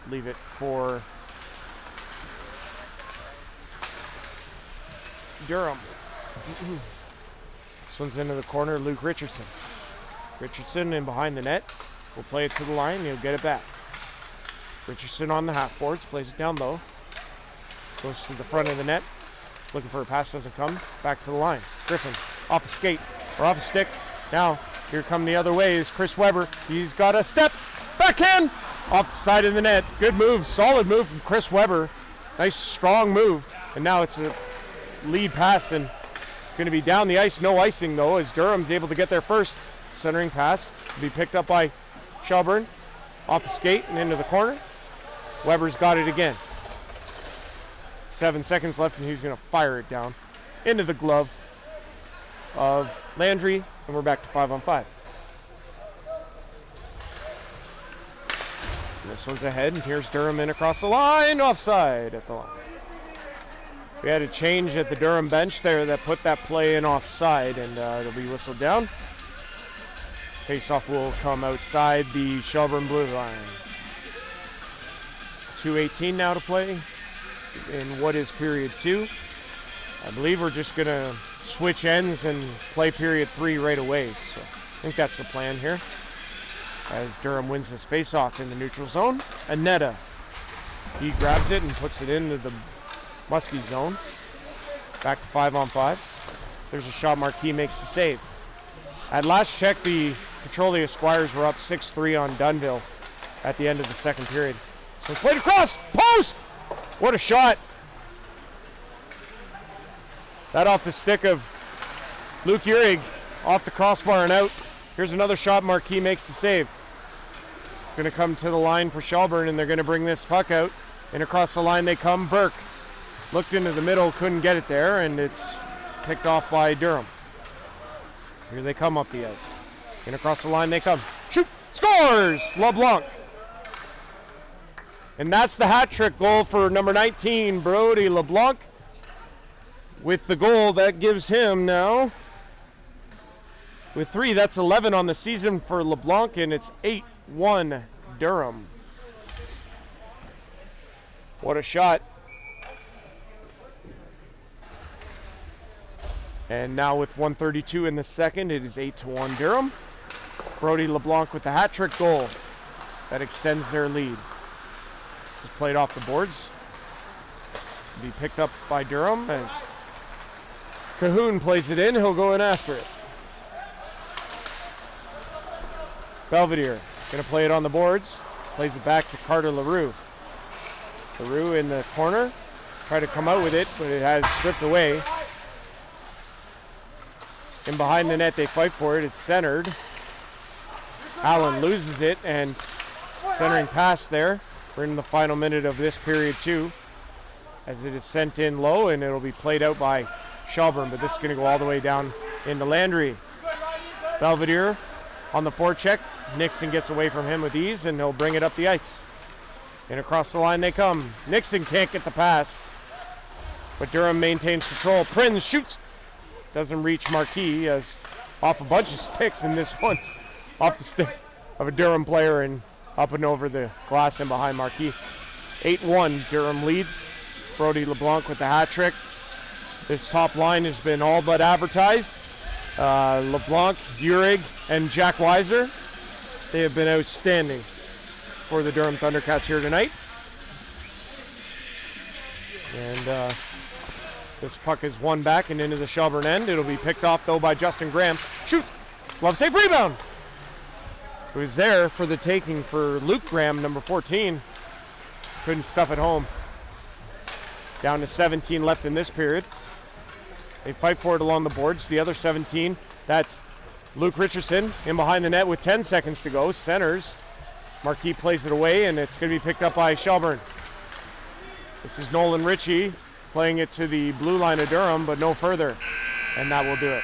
leave it for Durham. This one's into the corner, Luke Richardson. Richardson in behind the net. Will play it to the line. He'll get it back. Richardson on the half boards. Plays it down low. Goes to the front of the net. Looking for a pass. Doesn't come. Back to the line. Griffin off a skate. Or off a stick. Now, here come the other way is Chris Weber. He's got a step. Backhand. Off the side of the net. Good move. Solid move from Chris Weber. Nice strong move. And now it's a lead pass. And it's going to be down the ice. No icing, though, as Durham's able to get there first. Centering pass to be picked up by Shelburne. Off the skate and into the corner. Weber's got it again. 7 seconds left, and he's going to fire it down into the glove of Landry, and we're back to 5-on-5. This one's ahead, and here's Durham in across the line, offside at the line. We had a change at the Durham bench there that put that play in offside, and it'll be whistled down. Faceoff will come outside the Shelburne blue line. 2:18 now to play in what is period 2. I believe we're just going to switch ends and play period 3 right away. So I think that's the plan here. As Durham wins this faceoff in the neutral zone. Anetta, he grabs it and puts it into the Muskie zone. Back to 5-on-5. There's a shot. Marquis makes the save. At last check, the Petrolia Squires were up 6-3 on Dunville at the end of the second period. So played across, post! What a shot. That off the stick of Luke Uhrig, off the crossbar and out. Here's another shot. Marquis makes the save. It's going to come to the line for Shelburne, and they're going to bring this puck out. And across the line they come. Burke looked into the middle, couldn't get it there, and it's picked off by Durham. Here they come up the ice. And across the line they come. Shoot! Scores! LeBlanc. And that's the hat trick goal for number 19, Brody LeBlanc. With the goal, that gives him now, with 3, that's 11 on the season for LeBlanc, and it's 8-1 Durham. What a shot. And now with 1:32 in the second, it is 8-1 Durham. Brody LeBlanc with the hat trick goal that extends their lead. This is played off the boards. Be picked up by Durham as Cahoon plays it in. He'll go in after it. Belvedere going to play it on the boards. Plays it back to Carter LaRue. LaRue in the corner. Try to come out with it, but it has stripped away. And behind the net, they fight for it. It's centered. Allen loses it, and centering pass there. We're in the final minute of this period 2. As it is sent in low, and it'll be played out by Shelburne, but this is going to go all the way down into Landry. Belvedere on the forecheck. Nixon gets away from him with ease, and he'll bring it up the ice. And across the line they come. Nixon can't get the pass, but Durham maintains control. Prinz shoots. Doesn't reach Marquis, as off a bunch of sticks, and this one's off the stick of a Durham player and up and over the glass and behind Marquis. 8-1, Durham leads. Brody LeBlanc with the hat trick. This top line has been all but advertised. LeBlanc, Uhrig, and Jack Weiser. They have been outstanding for the Durham Thundercats here tonight. And this puck is won back and into the Shelburne end. It'll be picked off, though, by Justin Graham. Shoots! Glove save, rebound! It was there for the taking for Luke Graham, number 14. Couldn't stuff it home. Down to 17 left in this period. They fight for it along the boards. The other 17, that's Luke Richardson in behind the net with 10 seconds to go. Centers. Marquis plays it away, and it's going to be picked up by Shelburne. This is Nolan Ritchie playing it to the blue line of Durham, but no further. And that will do it.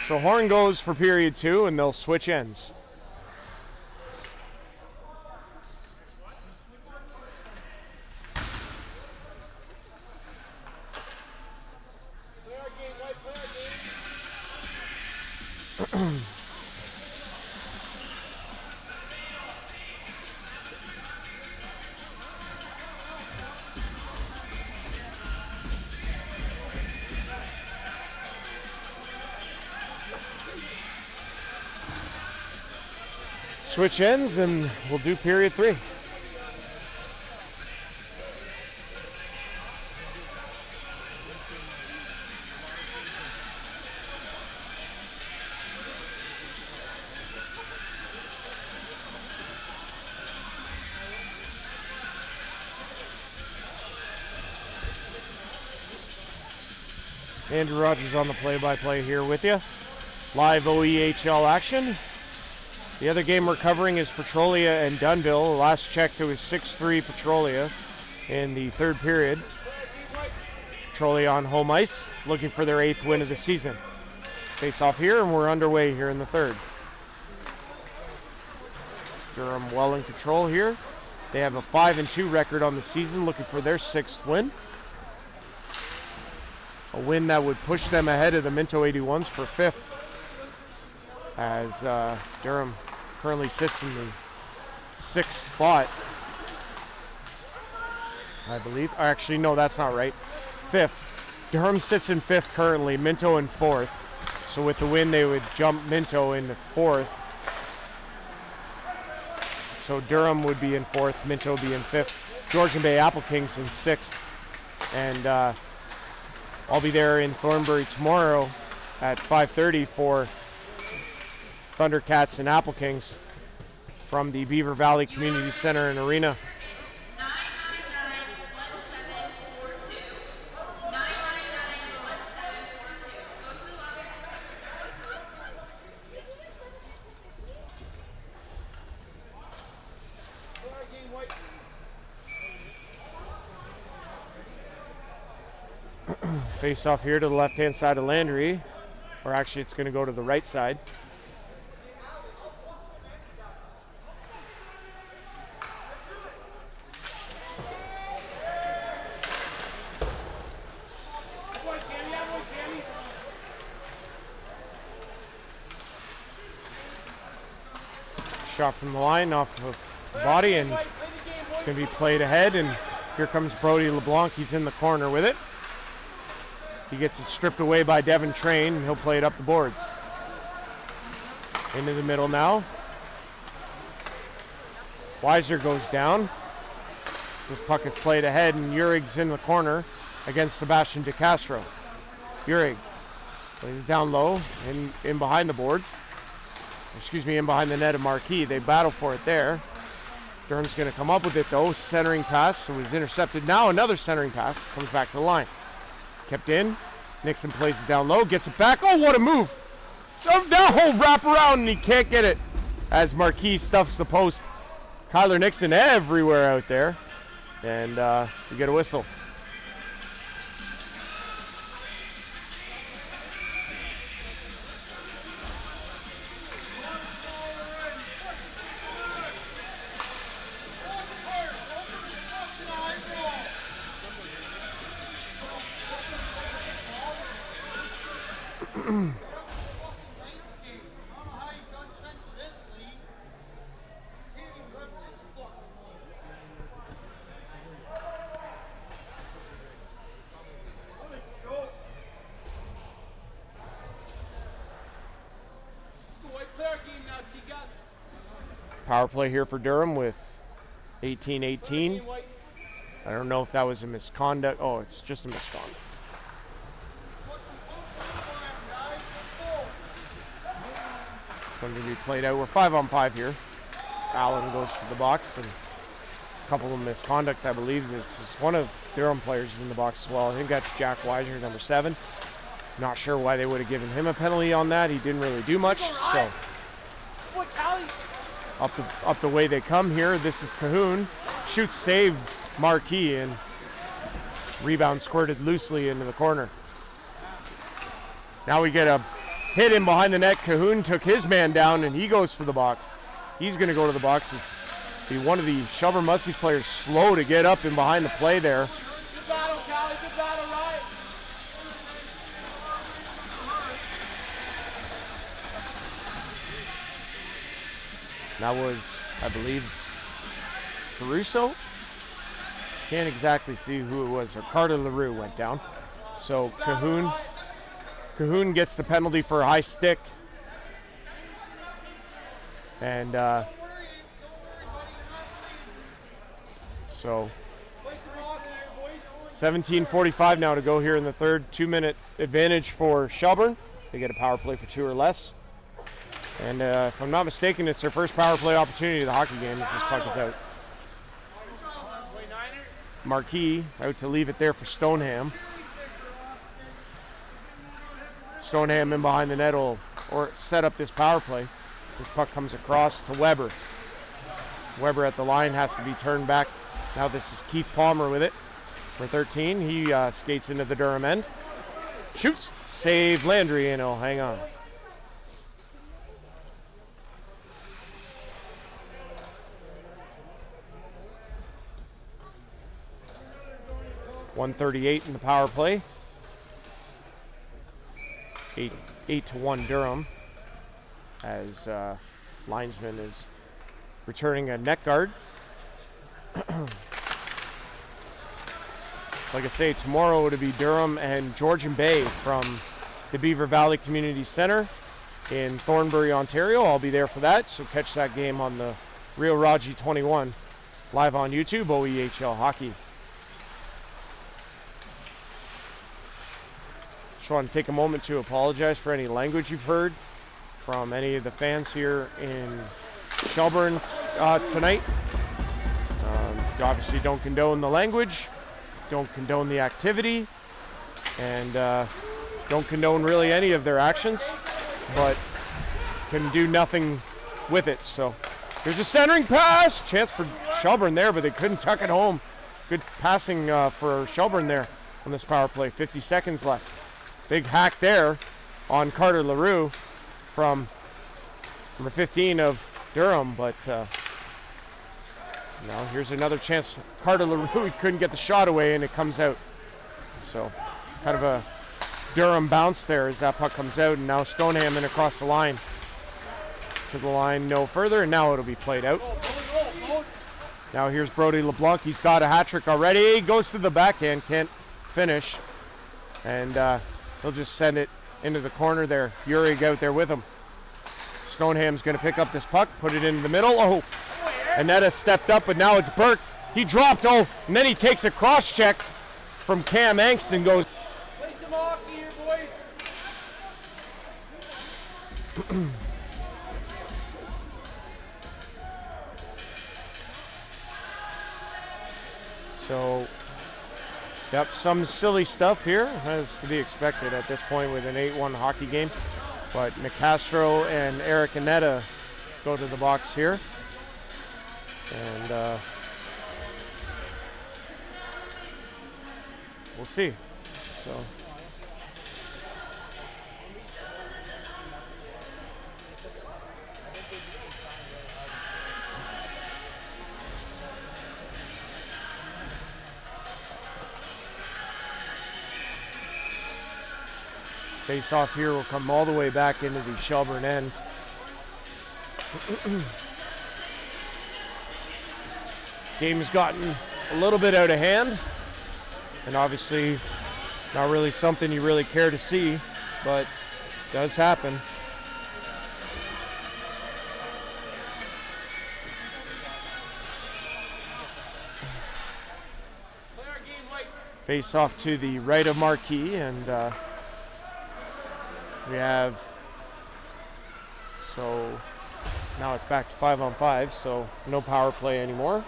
So horn goes for period 2, and they'll switch ends. Switch ends, and we'll do period 3. Andrew Rodgers on the play-by-play here with you. live OEHL action. The other game we're covering is Petrolia and Dunnville. Last check to was 6-3 Petrolia in the third period. Petrolia on home ice, looking for their 8th win of the season. Face off here, and we're underway here in the third. Durham well in control here. They have a 5-2 record on the season, looking for their 6th win. A win that would push them ahead of the Minto 81s for 5th, as Durham currently sits in the 6th spot, I believe. Actually, no, that's not right. 5th. Durham sits in 5th currently, Minto in 4th. So with the win, they would jump Minto into 4th. So Durham would be in 4th, Minto would be in 5th. Georgian Bay Apple Kings in 6th. And I'll be there in Thornbury tomorrow at 5:30 for Thundercats and Apple Kings from the Beaver Valley Community Center and Arena. Face off here to the left-hand side of Landry, or actually it's going to go to the right side. Shot from the line off of the body, and it's going to be played ahead, and here comes Brody LeBlanc. He's in the corner with it. He gets it stripped away by Devin Train, and he'll play it up the boards. Into the middle now. Weiser goes down. This puck is played ahead, and Urig's in the corner against Sebastian DeCastro. Urig plays down low, in behind the boards. Excuse me, in behind the net of Marquis. They battle for it there. Durham's going to come up with it, though. Centering pass, so it was intercepted. Now another centering pass. Comes back to the line. Kept in. Nixon plays it down low, gets it back. Oh, what a move. That whole wrap around, and he can't get it as Marquis stuffs the post. Kyler Nixon everywhere out there. And we get a whistle. Power play here for Durham with 18-18. I don't know if that was a misconduct. Oh, it's just a misconduct. Going to be played out. We're 5-on-5 here. Allen goes to the box, and a couple of misconducts, I believe. It's one of Durham players is in the box as well. I think that's Jack Weiser, number 7. Not sure why they would have given him a penalty on that. He didn't really do much. So up the way they come here. This is Cahoon. Shoots, save Marquis, and rebound squirted loosely into the corner. Now we get a hit in behind the net. Cahoon took his man down, and he goes to the box. He's going to go to the box. Be one of the Shelburne Muskies players slow to get up in behind the play there. Good battle, Callie. Good battle, right? That was, I believe, Caruso. Can't exactly see who it was. Or Carter LaRue went down. So Cahoon gets the penalty for a high stick. And so 17:45 now to go here in the third. 2-minute advantage for Shelburne. They get a power play for 2 or less. And if I'm not mistaken, it's their first power play opportunity of the hockey game as this puck is out. Marquis out to leave it there for Stoneham. Stoneham in behind the net will or set up this power play. This puck comes across to Weber. Weber at the line has to be turned back. Now this is Keith Palmer with it for 13. He skates into the Durham end. Shoots, save Landry, and he'll hang on. .138 in the power play. 8-1 Durham, as linesman is returning a net guard. Like I say, tomorrow it'll be Durham and Georgian Bay from the Beaver Valley Community Center in Thornbury, Ontario. I'll be there for that, so catch that game on the Real Raji 21 live on YouTube, OEHL Hockey. Just want to take a moment to apologize for any language you've heard from any of the fans here in Shelburne tonight. Obviously don't condone the language, don't condone the activity, and don't condone really any of their actions, but can do nothing with it. So there's a centering pass, chance for Shelburne there, but they couldn't tuck it home. Good passing for Shelburne there on this power play. 50 seconds left. Big hack there on Carter LaRue from number 15 of Durham, but now here's another chance. Carter LaRue, he couldn't get the shot away, and it comes out. So kind of a Durham bounce there as that puck comes out, and now Stoneham in across the line. To the line no further, and now it'll be played out. Now here's Brody LeBlanc. He's got a hat trick already. Goes to the backhand, can't finish. And he'll just send it into the corner there. Urig out there with him. Stoneham's going to pick up this puck, put it into the middle. Oh, Annetta stepped up, but now it's Burke. He dropped, and then he takes a cross check from Cam Angst and goes. Play some hockey here, boys. So, yep, some silly stuff here, as to be expected at this point with an 8-1 hockey game. But Nicastro and Eric Annetta go to the box here. And we'll see. So. Face off here will come all the way back into the Shelburne end. Game has gotten a little bit out of hand, and obviously not really something you really care to see, but does happen. Face off to the right of Marquis, and we have, so now it's back to 5-on-5, so no power play anymore.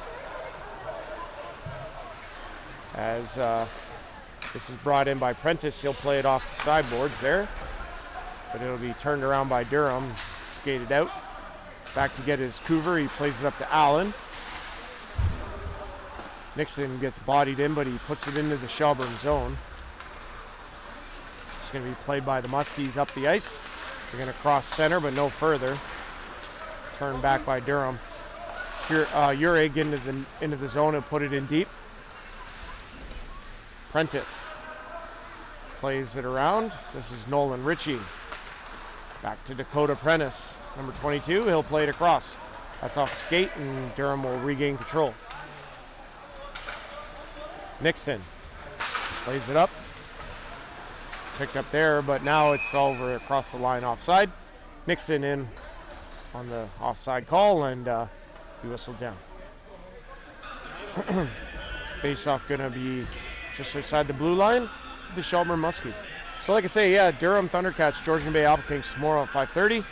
As this is brought in by Prentice, he'll play it off the sideboards there, but it'll be turned around by Durham, skated out. Back to get his Coover, he plays it up to Allen. Nixon gets bodied in, but he puts it into the Shelburne zone. It's going to be played by the Muskies up the ice. They're going to cross center, but no further. Turned back by Durham. Here, Urig into the zone and put it in deep. Prentice plays it around. This is Nolan Ritchie. Back to Dakota Prentice, number 22. He'll play it across. That's off the skate, and Durham will regain control. Nixon plays it up. Picked up there, but now it's over across the line offside. Nixon in on the offside call, and he whistled down. Face-off going to be just outside the blue line, the Shelburne Muskies. So like I say, yeah, Durham Thundercats, Georgian Bay Apple Kings tomorrow at 5:30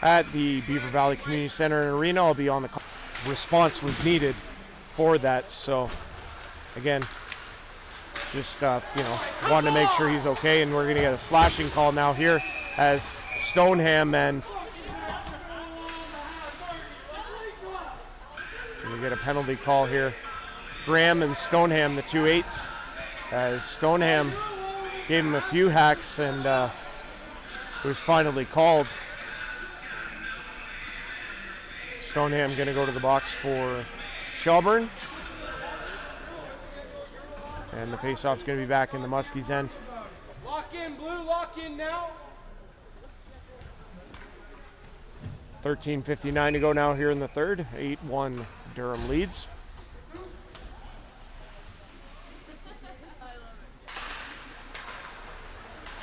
at the Beaver Valley Community Center and Arena. I'll be on the call. Response was needed for that, so again, just wanted to make sure he's okay, and we're going to get a slashing call now here as Stoneham and we get a penalty call here. Graham and Stoneham, the 2-8s, as Stoneham gave him a few hacks and it was finally called. Stoneham going to go to the box for Shelburne. And the faceoff's going to be back in the Muskies' end. Lock in, blue, lock in now. 13:59 to go now here in the third. 8-1 Durham leads.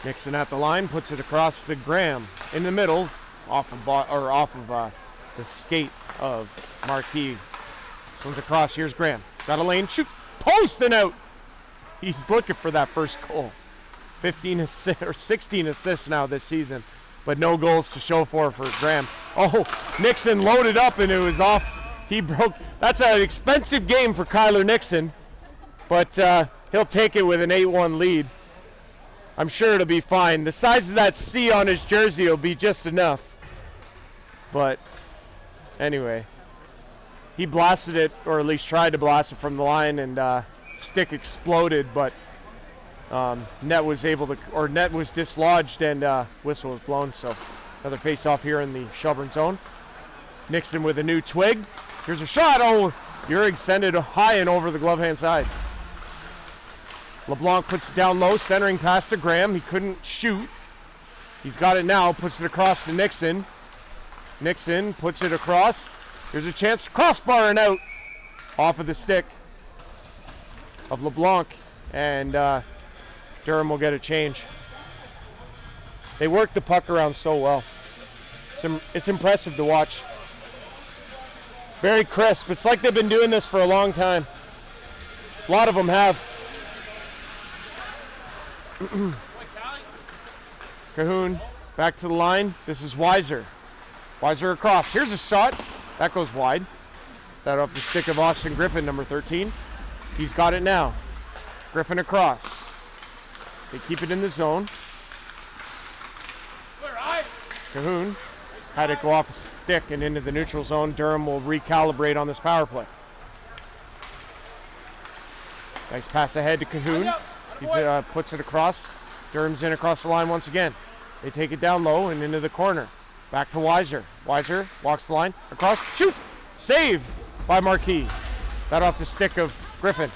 Nixon at the line, puts it across to Graham in the middle, off of the skate of Marquis. This one's across. Here's Graham. Got a lane, shoots, post and out. He's looking for that first goal. 15 assists or 16 assists now this season, but no goals to show for Graham. Oh, Nixon loaded up and it was off. He broke. That's an expensive game for Kyler Nixon, but he'll take it with an 8-1 lead. I'm sure it'll be fine. The size of that C on his jersey will be just enough. But anyway, he blasted it, or at least tried to blast it from the line, and stick exploded, but net was dislodged and whistle was blown. So another face-off here in the Shelburne zone. Nixon with a new twig. Here's a shot. Oh, Uhrig sent it high and over the glove hand side. LeBlanc puts it down low, centering pass to Graham. He couldn't shoot. He's got it now, puts it across to Nixon. Nixon puts it across. Here's a chance, crossbar and out. Off of the stick of LeBlanc, and Durham will get a change. They work the puck around so well. It's impressive to watch. Very crisp. It's like they've been doing this for a long time. A lot of them have. Cahoon back to the line. This is Weiser. Weiser across. Here's a shot. That goes wide. That off the stick of Austin Griffin, number 13. He's got it now. Griffin across. They keep it in the zone. Cahoon had it go off a stick and into the neutral zone. Durham will recalibrate on this power play. Nice pass ahead to Cahoon. He puts it across. Durham's in across the line once again. They take it down low and into the corner. Back to Weiser. Weiser walks the line. Across. Shoots. Save by Marquis. That off the stick of Griffin.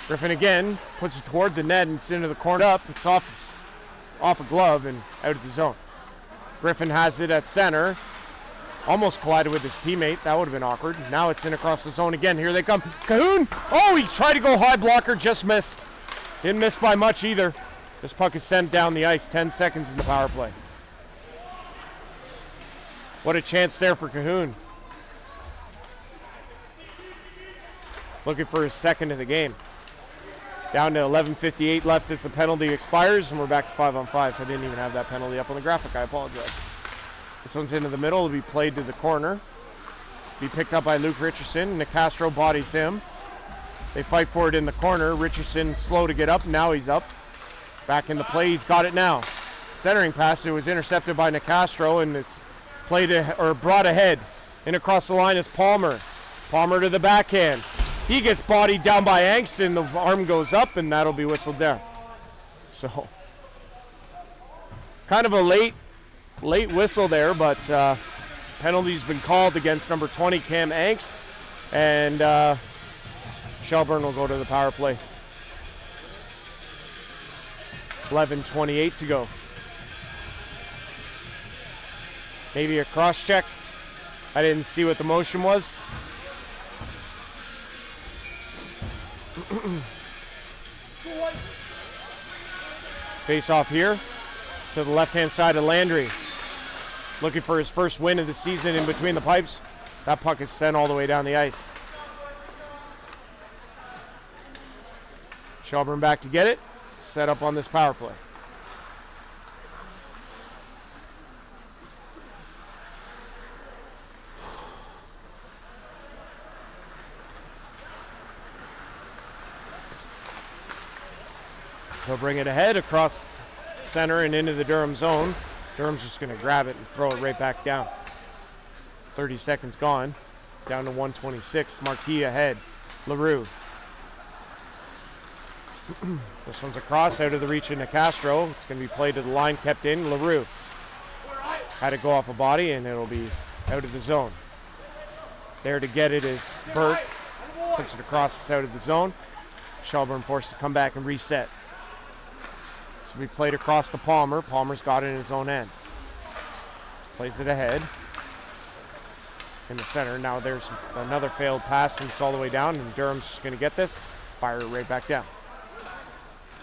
Griffin again puts it toward the net and it's into the corner up. It's off a glove and out of the zone. Griffin has it at center. Almost collided with his teammate. That would have been awkward. Now it's in across the zone again. Here they come. Cahoon! Oh, he tried to go high blocker, just missed. Didn't miss by much either. This puck is sent down the ice. 10 seconds in the power play. What a chance there for Cahoon. Looking for his second of the game. Down to 11:58 left as the penalty expires, and we're back to 5-on-5. I didn't even have that penalty up on the graphic. I apologize. This one's into the middle. It'll be played to the corner. Be picked up by Luke Richardson. Nicastro bodies him. They fight for it in the corner. Richardson slow to get up. Now he's up. Back in the play. He's got it now. Centering pass. It was intercepted by Nicastro, and it's played or brought ahead. In across the line is Palmer. Palmer to the backhand. He gets bodied down by Angston. The arm goes up, and that'll be whistled down. So, kind of a late whistle there, but penalty's been called against number 20, Cam Angst, and Shelburne will go to the power play. 11:28 to go. Maybe a cross check. I didn't see what the motion was. Face off here to the left-hand side of Landry. Looking for his first win of the season in between the pipes. That puck is sent all the way down the ice. Shelburne back to get it. Set up on this power play. He'll bring it ahead across center and into the Durham zone. Durham's just going to grab it and throw it right back down. 30 seconds gone. Down to 126. Marquis ahead. LaRue. This one's across, out of the reach into Castro. It's going to be played to the line, kept in. LaRue had to go off a body, and it'll be out of the zone. There to get it is Burt. Puts it across, it's out of the zone. Shelburne forced to come back and reset. So we played across to Palmer. Palmer's got it in his own end. Plays it ahead. In the center. Now there's another failed pass, and it's all the way down, and Durham's just going to get this. Fire it right back down.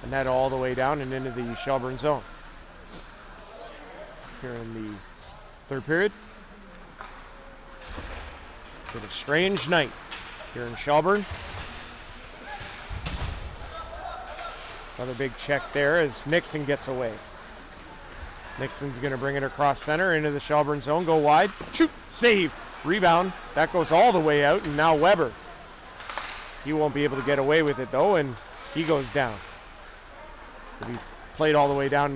And that all the way down and into the Shelburne zone. Here in the third period. It's a strange night here in Shelburne. Another big check there as Nixon gets away. Nixon's going to bring it across center into the Shelburne zone. Go wide. Shoot. Save. Rebound. That goes all the way out, and now Weber. He won't be able to get away with it, though, and he goes down. He played all the way down.